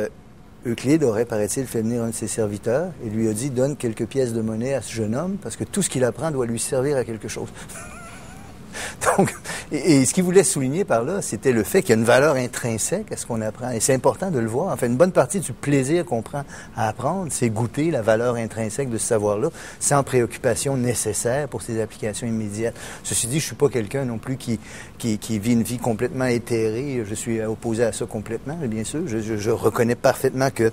Euclide aurait, paraît-il, fait venir un de ses serviteurs et lui a dit « Donne quelques pièces de monnaie à ce jeune homme parce que tout ce qu'il apprend doit lui servir à quelque chose. » Donc, et ce qu'il voulait souligner par là, c'était le fait qu'il y a une valeur intrinsèque à ce qu'on apprend. Et c'est important de le voir. En fait, une bonne partie du plaisir qu'on prend à apprendre, c'est goûter la valeur intrinsèque de ce savoir-là, sans préoccupation nécessaire pour ses applications immédiates. Ceci dit, je suis pas quelqu'un non plus qui vit une vie complètement éthérée. Je suis opposé à ça complètement, bien sûr. Je reconnais parfaitement que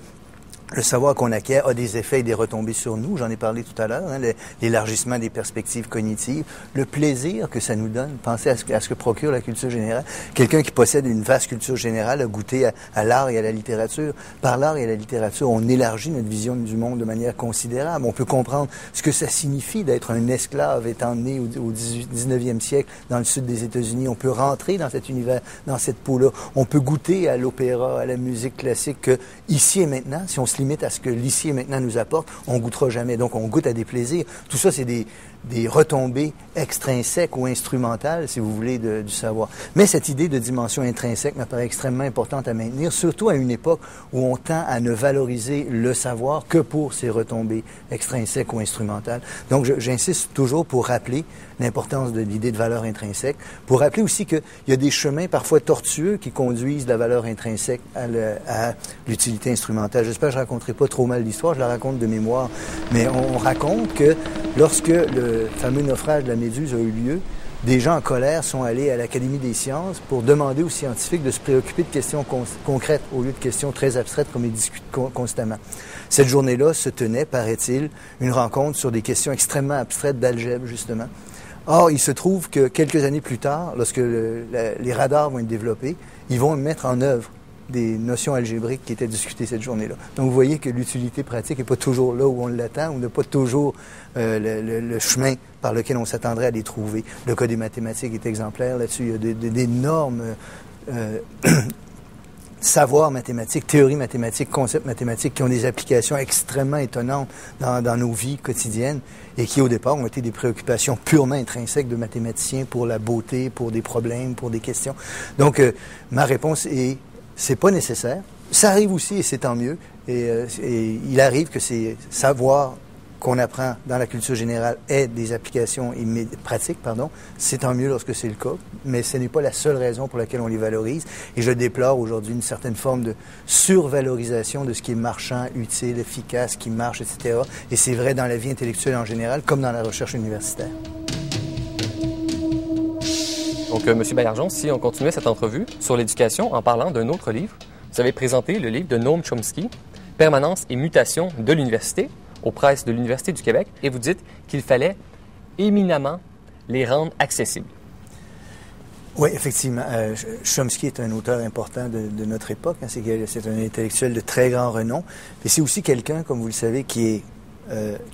le savoir qu'on acquiert a des effets et des retombées sur nous. J'en ai parlé tout à l'heure, hein, l'élargissement des perspectives cognitives, le plaisir que ça nous donne. Pensez à ce que procure la culture générale. Quelqu'un qui possède une vaste culture générale a goûté à l'art et à la littérature. Par l'art et la littérature, on élargit notre vision du monde de manière considérable. On peut comprendre ce que ça signifie d'être un esclave étant né au 19e siècle dans le sud des États-Unis. On peut rentrer dans cet univers, dans cette peau-là. On peut goûter à l'opéra, à la musique classique que, ici et maintenant, si on se limite à ce que l'ici et maintenant nous apporte, on goûtera jamais. Donc, on goûte à des plaisirs. Tout ça, c'est des retombées extrinsèques ou instrumentales, si vous voulez, du savoir. Mais cette idée de dimension intrinsèque m'apparaît extrêmement importante à maintenir, surtout à une époque où on tend à ne valoriser le savoir que pour ses retombées extrinsèques ou instrumentales. Donc, j'insiste toujours pour rappeler l'importance de l'idée de valeur intrinsèque, pour rappeler aussi qu'il y a des chemins parfois tortueux qui conduisent la valeur intrinsèque à l'utilité instrumentale. J'espère que je raconterai pas trop mal l'histoire, je la raconte de mémoire. Mais on raconte que lorsque le fameux naufrage de la Méduse a eu lieu, des gens en colère sont allés à l'Académie des sciences pour demander aux scientifiques de se préoccuper de questions concrètes au lieu de questions très abstraites comme ils discutent constamment. Cette journée-là se tenait, paraît-il, une rencontre sur des questions extrêmement abstraites d'algèbre, justement. Or, il se trouve que quelques années plus tard, lorsque les radars vont être développés, ils vont mettre en œuvre des notions algébriques qui étaient discutées cette journée-là. Donc, vous voyez que l'utilité pratique n'est pas toujours là où on l'attend, ou n'a pas toujours le chemin par lequel on s'attendrait à les trouver. Le cas des mathématiques est exemplaire là-dessus. Il y a d'énormes savoirs mathématiques, théories mathématiques, concepts mathématiques qui ont des applications extrêmement étonnantes dans nos vies quotidiennes et qui, au départ, ont été des préoccupations purement intrinsèques de mathématiciens pour la beauté, pour des problèmes, pour des questions. Donc, ma réponse est: c'est pas nécessaire. Ça arrive aussi, et c'est tant mieux. Et il arrive que ces savoirs qu'on apprend dans la culture générale aient des applications pratiques, c'est tant mieux lorsque c'est le cas, mais ce n'est pas la seule raison pour laquelle on les valorise. Et je déplore aujourd'hui une certaine forme de survalorisation de ce qui est marchand, utile, efficace, qui marche, etc. Et c'est vrai dans la vie intellectuelle en général, comme dans la recherche universitaire. Donc, M. Baillargeon, si on continuait cette entrevue sur l'éducation en parlant d'un autre livre, vous avez présenté le livre de Noam Chomsky, « Permanence et mutation de l'université », aux presses de l'Université du Québec, et vous dites qu'il fallait éminemment les rendre accessibles. Oui, effectivement. Chomsky est un auteur important de notre époque. C'est un intellectuel de très grand renom. Et c'est aussi quelqu'un, comme vous le savez, qui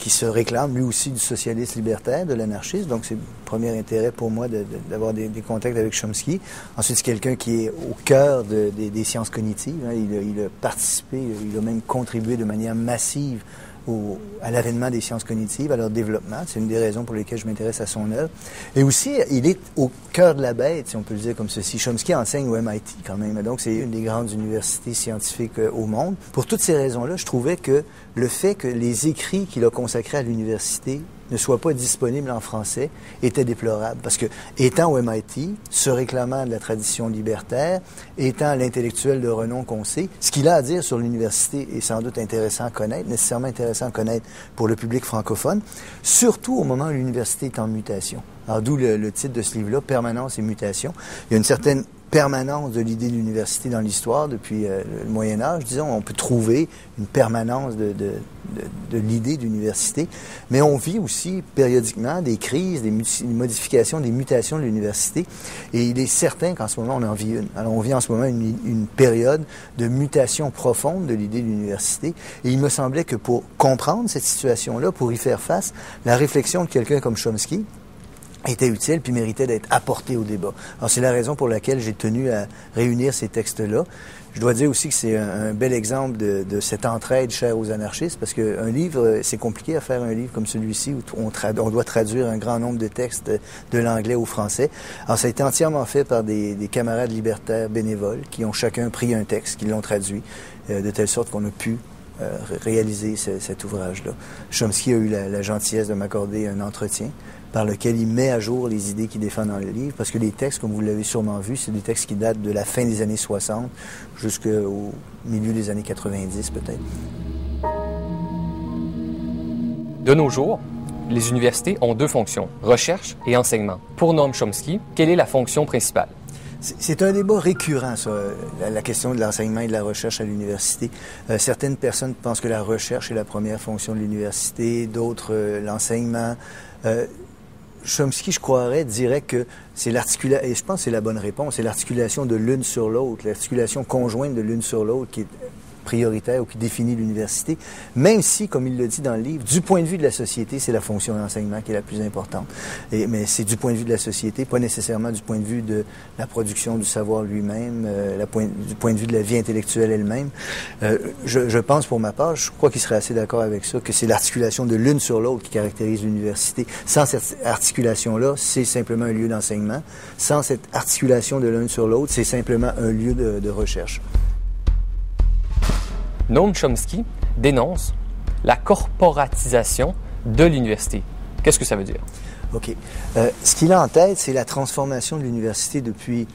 se réclame lui aussi du socialiste libertaire, de l'anarchiste. Donc, c'est le premier intérêt pour moi d'avoir des contacts avec Chomsky. Ensuite, c'est quelqu'un qui est au cœur des sciences cognitives. Il a participé, il a même contribué de manière massive à l'avènement des sciences cognitives, à leur développement. C'est une des raisons pour lesquelles je m'intéresse à son œuvre. Et aussi, il est au cœur de la bête, si on peut le dire comme ceci. Chomsky enseigne au MIT quand même, donc c'est une des grandes universités scientifiques au monde. Pour toutes ces raisons-là, je trouvais que le fait que les écrits qu'il a consacrés à l'université ne soient pas disponibles en français était déplorable. Parce que, étant au MIT, se réclamant de la tradition libertaire, étant l'intellectuel de renom qu'on sait, ce qu'il a à dire sur l'université est sans doute intéressant à connaître, nécessairement intéressant à connaître pour le public francophone, surtout au moment où l'université est en mutation. Alors, d'où le titre de ce livre-là, « Permanence et mutation ». Il y a une certaine permanence de l'idée de l'université dans l'histoire depuis le Moyen-Âge, disons. On peut trouver une permanence de l'idée d'université, mais on vit aussi périodiquement des crises, des modifications, des mutations de l'université, et il est certain qu'en ce moment, on en vit une. Alors, on vit en ce moment une période de mutation profonde de l'idée de l'université, et il me semblait que pour comprendre cette situation-là, pour y faire face, la réflexion de quelqu'un comme Chomsky était utile puis méritait d'être apporté au débat. Alors, c'est la raison pour laquelle j'ai tenu à réunir ces textes-là. Je dois dire aussi que c'est un bel exemple de cette entraide chère aux anarchistes, parce qu'un livre, c'est compliqué à faire un livre comme celui-ci, où on doit traduire un grand nombre de textes de l'anglais au français. Alors, ça a été entièrement fait par des camarades libertaires bénévoles qui ont chacun pris un texte, qui l'ont traduit, de telle sorte qu'on a pu réaliser cet ouvrage-là. Chomsky a eu la gentillesse de m'accorder un entretien par lequel il met à jour les idées qu'il défend dans le livre, parce que les textes, comme vous l'avez sûrement vu, c'est des textes qui datent de la fin des années 60 jusqu'au milieu des années 90 peut-être. De nos jours, les universités ont deux fonctions, recherche et enseignement. Pour Noam Chomsky, quelle est la fonction principale? C'est un débat récurrent, ça, la question de l'enseignement et de la recherche à l'université. Certaines personnes pensent que la recherche est la première fonction de l'université, d'autres l'enseignement. Chomsky, je croirais, dirait que c'est l'articulation, et je pense que c'est la bonne réponse, c'est l'articulation de l'une sur l'autre, l'articulation conjointe de l'une sur l'autre qui est prioritaire ou qui définit l'université, même si, comme il le dit dans le livre, du point de vue de la société, c'est la fonction d'enseignement qui est la plus importante. Mais c'est du point de vue de la société, pas nécessairement du point de vue de la production du savoir lui-même, du point de vue de la vie intellectuelle elle-même. Je pense, pour ma part, je crois qu'il serait assez d'accord avec ça, que c'est l'articulation de l'une sur l'autre qui caractérise l'université. Sans cette articulation-là, c'est simplement un lieu d'enseignement. Sans cette articulation de l'une sur l'autre, c'est simplement un lieu de recherche. Noam Chomsky dénonce la corporatisation de l'université. Qu'est-ce que ça veut dire? OK. Ce qu'il a en tête, c'est la transformation de l'université depuis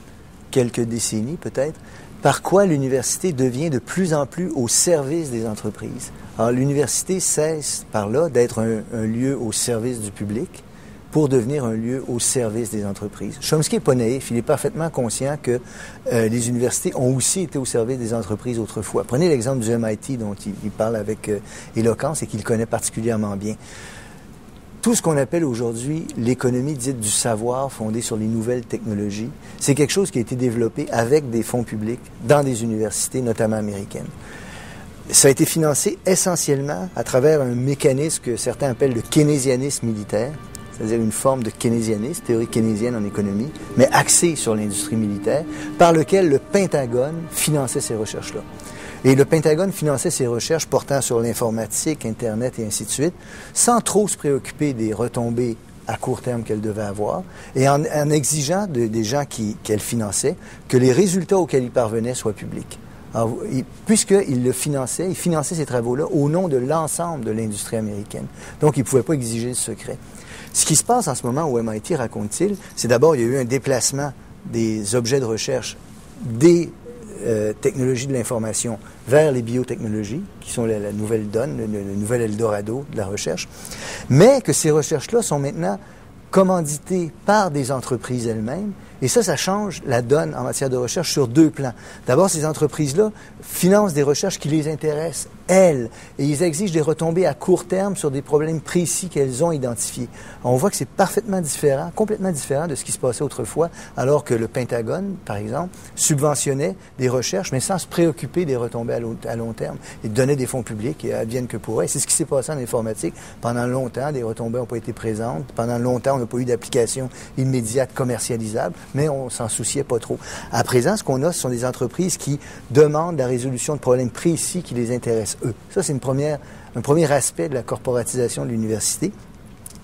quelques décennies, peut-être, par quoi l'université devient de plus en plus au service des entreprises. Alors, l'université cesse par là d'être un lieu au service du public pour devenir un lieu au service des entreprises. Chomsky n'est pas naïf, il est parfaitement conscient que les universités ont aussi été au service des entreprises autrefois. Prenez l'exemple du MIT dont il parle avec éloquence et qu'il connaît particulièrement bien. Tout ce qu'on appelle aujourd'hui l'économie dite du savoir fondée sur les nouvelles technologies, c'est quelque chose qui a été développé avec des fonds publics dans des universités, notamment américaines. Ça a été financé essentiellement à travers un mécanisme que certains appellent le keynésianisme militaire, c'est-à-dire une forme de keynésianisme, théorie keynésienne en économie, mais axée sur l'industrie militaire, par lequel le Pentagone finançait ces recherches-là. Et le Pentagone finançait ses recherches portant sur l'informatique, Internet et ainsi de suite, sans trop se préoccuper des retombées à court terme qu'elle devait avoir, et en exigeant des gens qu'elle finançait que les résultats auxquels ils parvenaient soient publics. Alors, puisqu'il le finançait, il finançait ces travaux-là au nom de l'ensemble de l'industrie américaine. Donc, il ne pouvait pas exiger le secret. Ce qui se passe en ce moment au MIT, raconte-t-il, c'est d'abord, il y a eu un déplacement des objets de recherche des technologies de l'information vers les biotechnologies, qui sont la nouvelle donne, le nouvel Eldorado de la recherche, mais que ces recherches-là sont maintenant commanditées par des entreprises elles-mêmes, et ça change la donne en matière de recherche sur deux plans. D'abord, ces entreprises-là financent des recherches qui les intéressent, elles, et ils exigent des retombées à court terme sur des problèmes précis qu'elles ont identifiés. On voit que c'est parfaitement différent, complètement différent de ce qui se passait autrefois, alors que le Pentagone, par exemple, subventionnait des recherches, mais sans se préoccuper des retombées à long terme, et donnait des fonds publics, et advienne que pourrait. C'est ce qui s'est passé en informatique. Pendant longtemps, des retombées n'ont pas été présentes. Pendant longtemps, on n'a pas eu d'application immédiate commercialisable, mais on s'en souciait pas trop. À présent, ce qu'on a, ce sont des entreprises qui demandent la résolution de problèmes précis qui les intéressent, eux. Ça, c'est un premier aspect de la corporatisation de l'université.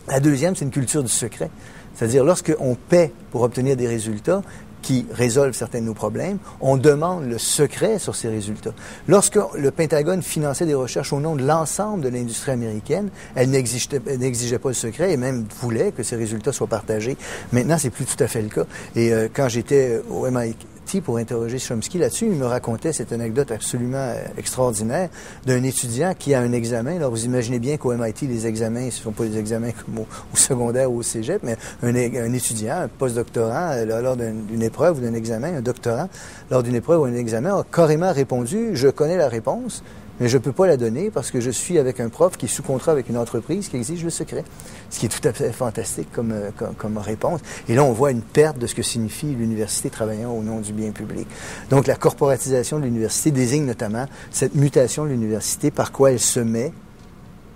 La deuxième, c'est une culture du secret. C'est-à-dire, lorsqu'on paie pour obtenir des résultats qui résolvent certains de nos problèmes, on demande le secret sur ces résultats. Lorsque le Pentagone finançait des recherches au nom de l'ensemble de l'industrie américaine, elle n'exigeait pas le secret et même voulait que ces résultats soient partagés. Maintenant, c'est plus tout à fait le cas. Et quand j'étais au MIT pour interroger Chomsky là-dessus, il me racontait cette anecdote absolument extraordinaire d'un étudiant qui a un examen. Alors, vous imaginez bien qu'au MIT, les examens, ce ne sont pas des examens comme au secondaire ou au cégep, mais un étudiant, un postdoctorant, lors d'une épreuve ou d'un examen, un doctorant, lors d'une épreuve ou d'un examen, a carrément répondu « Je connais la réponse ». Mais je ne peux pas la donner parce que je suis avec un prof qui est sous contrat avec une entreprise qui exige le secret. Ce qui est tout à fait fantastique comme réponse. Et là, on voit une perte de ce que signifie l'université travaillant au nom du bien public. Donc, la corporatisation de l'université désigne notamment cette mutation de l'université par quoi elle se met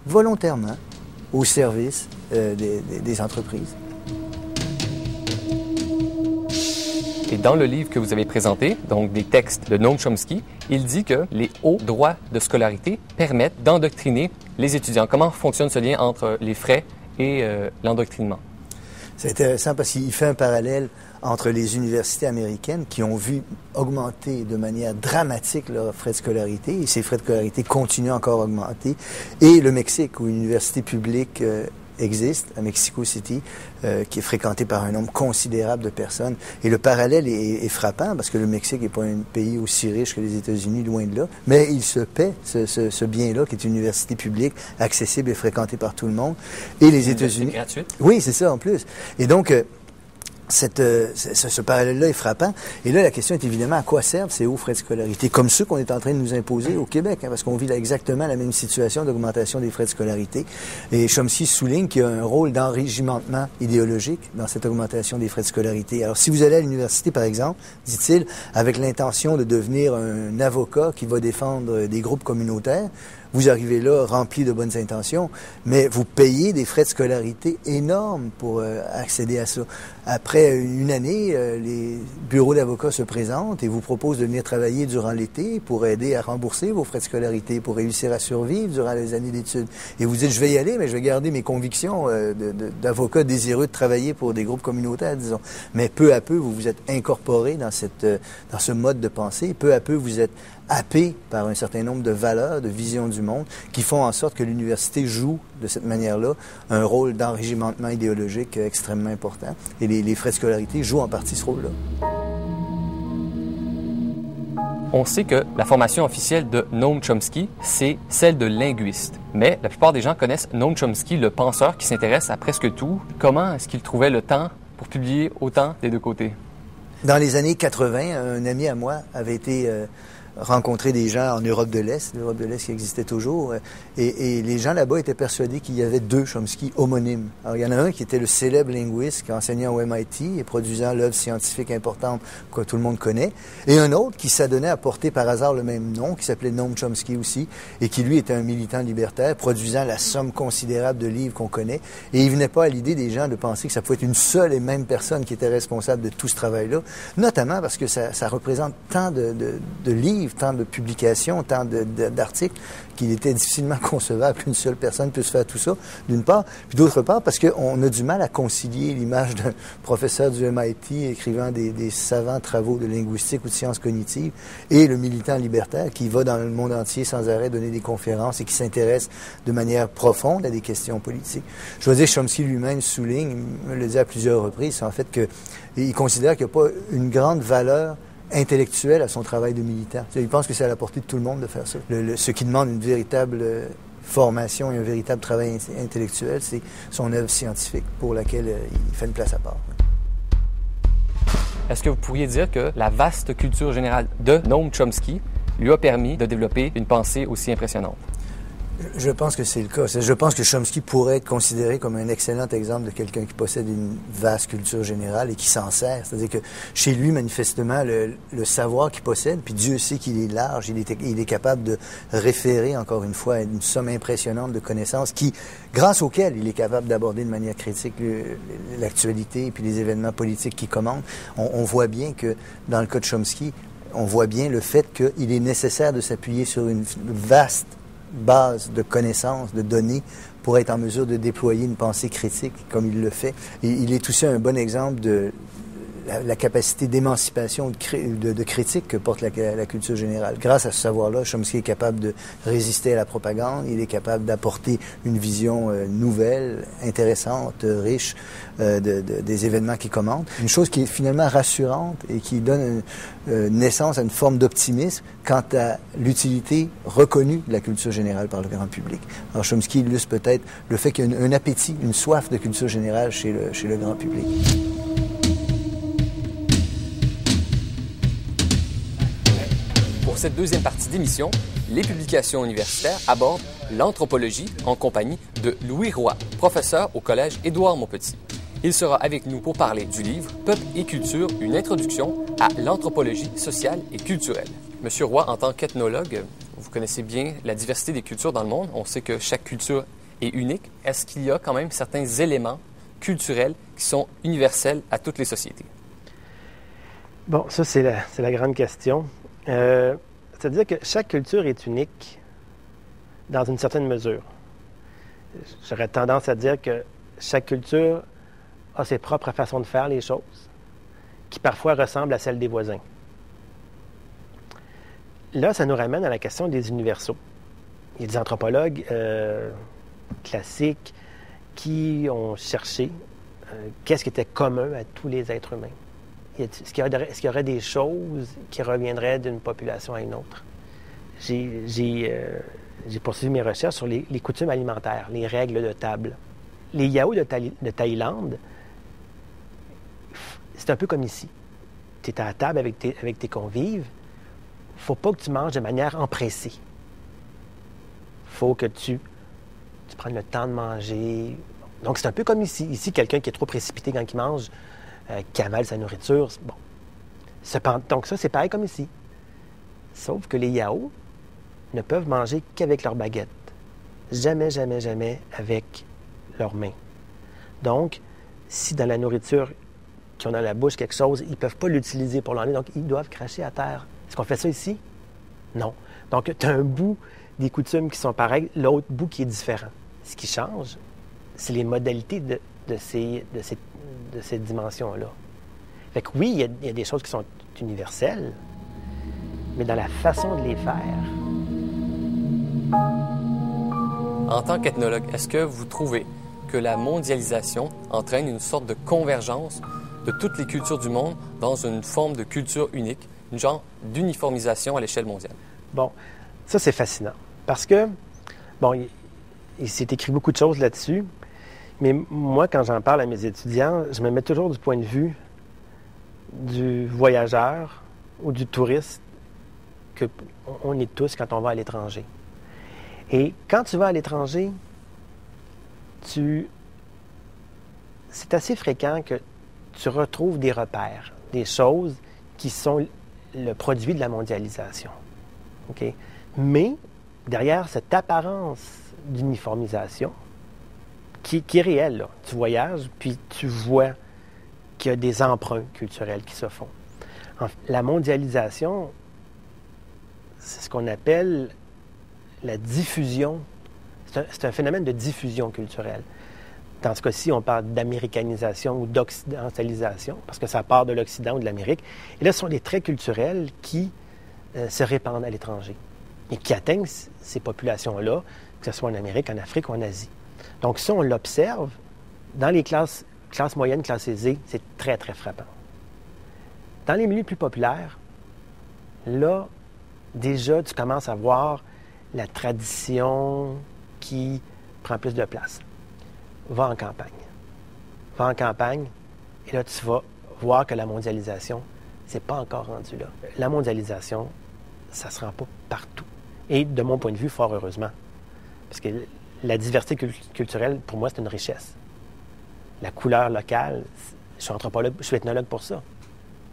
volontairement au service des entreprises. Et dans le livre que vous avez présenté, donc des textes de Noam Chomsky, il dit que les hauts droits de scolarité permettent d'endoctriner les étudiants. Comment fonctionne ce lien entre les frais et l'endoctrinement? C'est intéressant parce qu'il fait un parallèle entre les universités américaines qui ont vu augmenter de manière dramatique leurs frais de scolarité, et ces frais de scolarité continuent encore à augmenter, et le Mexique, où une université publique existe, à Mexico City, qui est fréquentée par un nombre considérable de personnes. Et le parallèle est frappant, parce que le Mexique n'est pas un pays aussi riche que les États-Unis, loin de là, mais il se paie ce bien-là, qui est une université publique, accessible et fréquentée par tout le monde. Et les États-Unis... gratuite? Oui, c'est ça, en plus. Et donc... ce parallèle-là est frappant. Et là, la question est évidemment à quoi servent ces hauts frais de scolarité, comme ceux qu'on est en train de nous imposer au Québec, parce qu'on vit exactement la même situation d'augmentation des frais de scolarité. Et Chomsky souligne qu'il y a un rôle d'enrégimentement idéologique dans cette augmentation des frais de scolarité. Alors, si vous allez à l'université, par exemple, dit-il, avec l'intention de devenir un avocat qui va défendre des groupes communautaires, vous arrivez là rempli de bonnes intentions, mais vous payez des frais de scolarité énormes pour accéder à ça. Après une année, les bureaux d'avocats se présentent et vous proposent de venir travailler durant l'été pour aider à rembourser vos frais de scolarité, pour réussir à survivre durant les années d'études. Et vous dites, je vais y aller, mais je vais garder mes convictions d'avocat désireux de travailler pour des groupes communautaires, disons. Mais peu à peu, vous vous êtes incorporé dans ce mode de pensée. Peu à peu, vous êtes happé par un certain nombre de valeurs, de visions du monde, qui font en sorte que l'université joue de cette manière-là un rôle d'enrégimentement idéologique extrêmement important. Et les frais de scolarité jouent en partie ce rôle-là. On sait que la formation officielle de Noam Chomsky, c'est celle de linguiste. Mais la plupart des gens connaissent Noam Chomsky, le penseur qui s'intéresse à presque tout. Comment est-ce qu'il trouvait le temps pour publier autant des deux côtés? Dans les années 80, un ami à moi avait été rencontrer des gens en Europe de l'Est qui existait toujours, et les gens là-bas étaient persuadés qu'il y avait deux Chomsky homonymes. Alors, il y en a un qui était le célèbre linguiste qui enseignait au MIT et produisant l'œuvre scientifique importante que tout le monde connaît, et un autre qui s'adonnait à porter par hasard le même nom, qui s'appelait Noam Chomsky aussi, et qui lui était un militant libertaire, produisant la somme considérable de livres qu'on connaît, et il venait pas à l'idée des gens de penser que ça pouvait être une seule et même personne qui était responsable de tout ce travail-là, notamment parce que ça représente tant de livres, tant de publications, tant d'articles, qu'il était difficilement concevable qu'une seule personne puisse faire tout ça, d'une part. Puis d'autre part, parce qu'on a du mal à concilier l'image d'un professeur du MIT écrivant des savants travaux de linguistique ou de sciences cognitives et le militant libertaire qui va dans le monde entier sans arrêt donner des conférences et qui s'intéresse de manière profonde à des questions politiques. Je dois dire, Chomsky lui-même souligne, il me le dit à plusieurs reprises, en fait qu'il considère qu'il n'y a pas une grande valeur intellectuel à son travail de militant. Il pense que c'est à la portée de tout le monde de faire ça. Ce qui demande une véritable formation et un véritable travail intellectuel, c'est son œuvre scientifique pour laquelle il fait une place à part. Est-ce que vous pourriez dire que la vaste culture générale de Noam Chomsky lui a permis de développer une pensée aussi impressionnante? Je pense que c'est le cas. Je pense que Chomsky pourrait être considéré comme un excellent exemple de quelqu'un qui possède une vaste culture générale et qui s'en sert. C'est-à-dire que chez lui, manifestement, le savoir qu'il possède, puis Dieu sait qu'il est large, il est capable de référer, encore une fois, à une somme impressionnante de connaissances grâce auxquelles il est capable d'aborder de manière critique l'actualité et puis les événements politiques qui commandent. On voit bien que, dans le cas de Chomsky, on voit bien le fait qu'il est nécessaire de s'appuyer sur une vaste base de connaissances, de données, pour être en mesure de déployer une pensée critique comme il le fait. Et il est aussi un bon exemple de la capacité d'émancipation, de critique que porte la culture générale. Grâce à ce savoir-là, Chomsky est capable de résister à la propagande, il est capable d'apporter une vision nouvelle, intéressante, riche des événements qui commandent. Une chose qui est finalement rassurante et qui donne naissance à une forme d'optimisme quant à l'utilité reconnue de la culture générale par le grand public. Alors Chomsky illustre peut-être le fait qu'il y a un appétit, une soif de culture générale chez le grand public. Pour cette deuxième partie d'émission, les publications universitaires abordent l'anthropologie en compagnie de Louis Roy, professeur au Collège Édouard-Montpetit. Il sera avec nous pour parler du livre « Peuple et culture, une introduction à l'anthropologie sociale et culturelle ». Monsieur Roy, en tant qu'ethnologue, vous connaissez bien la diversité des cultures dans le monde. On sait que chaque culture est unique. Est-ce qu'il y a quand même certains éléments culturels qui sont universels à toutes les sociétés? Bon, ça, c'est la grande question. C'est-à-dire que chaque culture est unique dans une certaine mesure. J'aurais tendance à dire que chaque culture a ses propres façons de faire les choses, qui parfois ressemblent à celles des voisins. Là, ça nous ramène à la question des universaux. Il y a des anthropologues classiques qui ont cherché qu'est-ce qui était commun à tous les êtres humains. Est-ce qu'il y aurait des choses qui reviendraient d'une population à une autre? J'ai poursuivi mes recherches sur les coutumes alimentaires, les règles de table. Les yaourts de Thaïlande, c'est un peu comme ici. Tu es à la table avec tes convives, il ne faut pas que tu manges de manière empressée. Il faut que tu prennes le temps de manger. Donc, c'est un peu comme ici. Ici, quelqu'un qui est trop précipité quand il mange, qui avale sa nourriture, bon. Donc ça, c'est pareil comme ici. Sauf que les Yao ne peuvent manger qu'avec leur baguette. Jamais, jamais, jamais avec leurs mains. Donc, si dans la nourriture qu'ils ont dans la bouche quelque chose, ils ne peuvent pas l'utiliser pour l'enlever, donc ils doivent cracher à terre. Est-ce qu'on fait ça ici? Non. Donc, tu as un bout des coutumes qui sont pareilles, l'autre bout qui est différent. Ce qui change, c'est les modalités de cette dimension-là. Fait que oui, il y a des choses qui sont universelles, mais dans la façon de les faire. En tant qu'ethnologue, est-ce que vous trouvez que la mondialisation entraîne une sorte de convergence de toutes les cultures du monde dans une forme de culture unique une genre d'uniformisation à l'échelle mondiale? Bon, ça, c'est fascinant. Parce que, bon, il s'est écrit beaucoup de choses là-dessus, mais moi, quand j'en parle à mes étudiants, je me mets toujours du point de vue du voyageur ou du touriste qu'on est tous quand on va à l'étranger. Et quand tu vas à l'étranger, c'est assez fréquent que tu retrouves des repères, des choses qui sont le produit de la mondialisation. OK? Mais derrière cette apparence d'uniformisation, qui est réelle, là, tu voyages, puis tu vois qu'il y a des emprunts culturels qui se font. La mondialisation, c'est ce qu'on appelle la diffusion. C'est un phénomène de diffusion culturelle. Dans ce cas-ci, on parle d'américanisation ou d'occidentalisation, parce que ça part de l'Occident ou de l'Amérique. Et là, ce sont des traits culturels qui se répandent à l'étranger et qui atteignent ces populations-là, que ce soit en Amérique, en Afrique ou en Asie. Donc ça, on l'observe dans les classes moyennes, classes aisées, c'est très, très frappant. Dans les milieux plus populaires, là, déjà, tu commences à voir la tradition qui prend plus de place. Va en campagne. Va en campagne, et là, tu vas voir que la mondialisation, c'est pas encore rendu là. La mondialisation, ça se rend pas partout. Et de mon point de vue, fort heureusement. Parce que la diversité culturelle, pour moi, c'est une richesse. La couleur locale, je suis anthropologue, je suis ethnologue pour ça.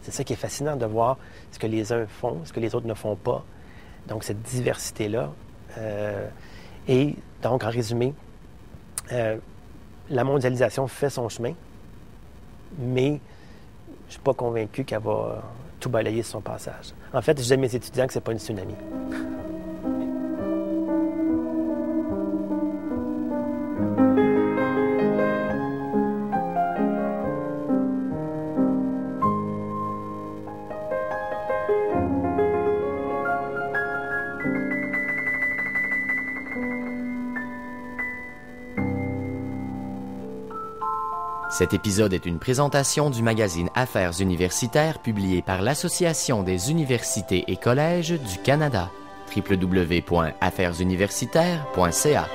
C'est ça qui est fascinant, de voir ce que les uns font, ce que les autres ne font pas. Donc, cette diversité-là. Et donc, en résumé, la mondialisation fait son chemin, mais je ne suis pas convaincu qu'elle va tout balayer sur son passage. En fait, je dis à mes étudiants que ce n'est pas une tsunami. Cet épisode est une présentation du magazine Affaires universitaires publié par l'Association des universités et collèges du Canada. www.affairesuniversitaires.ca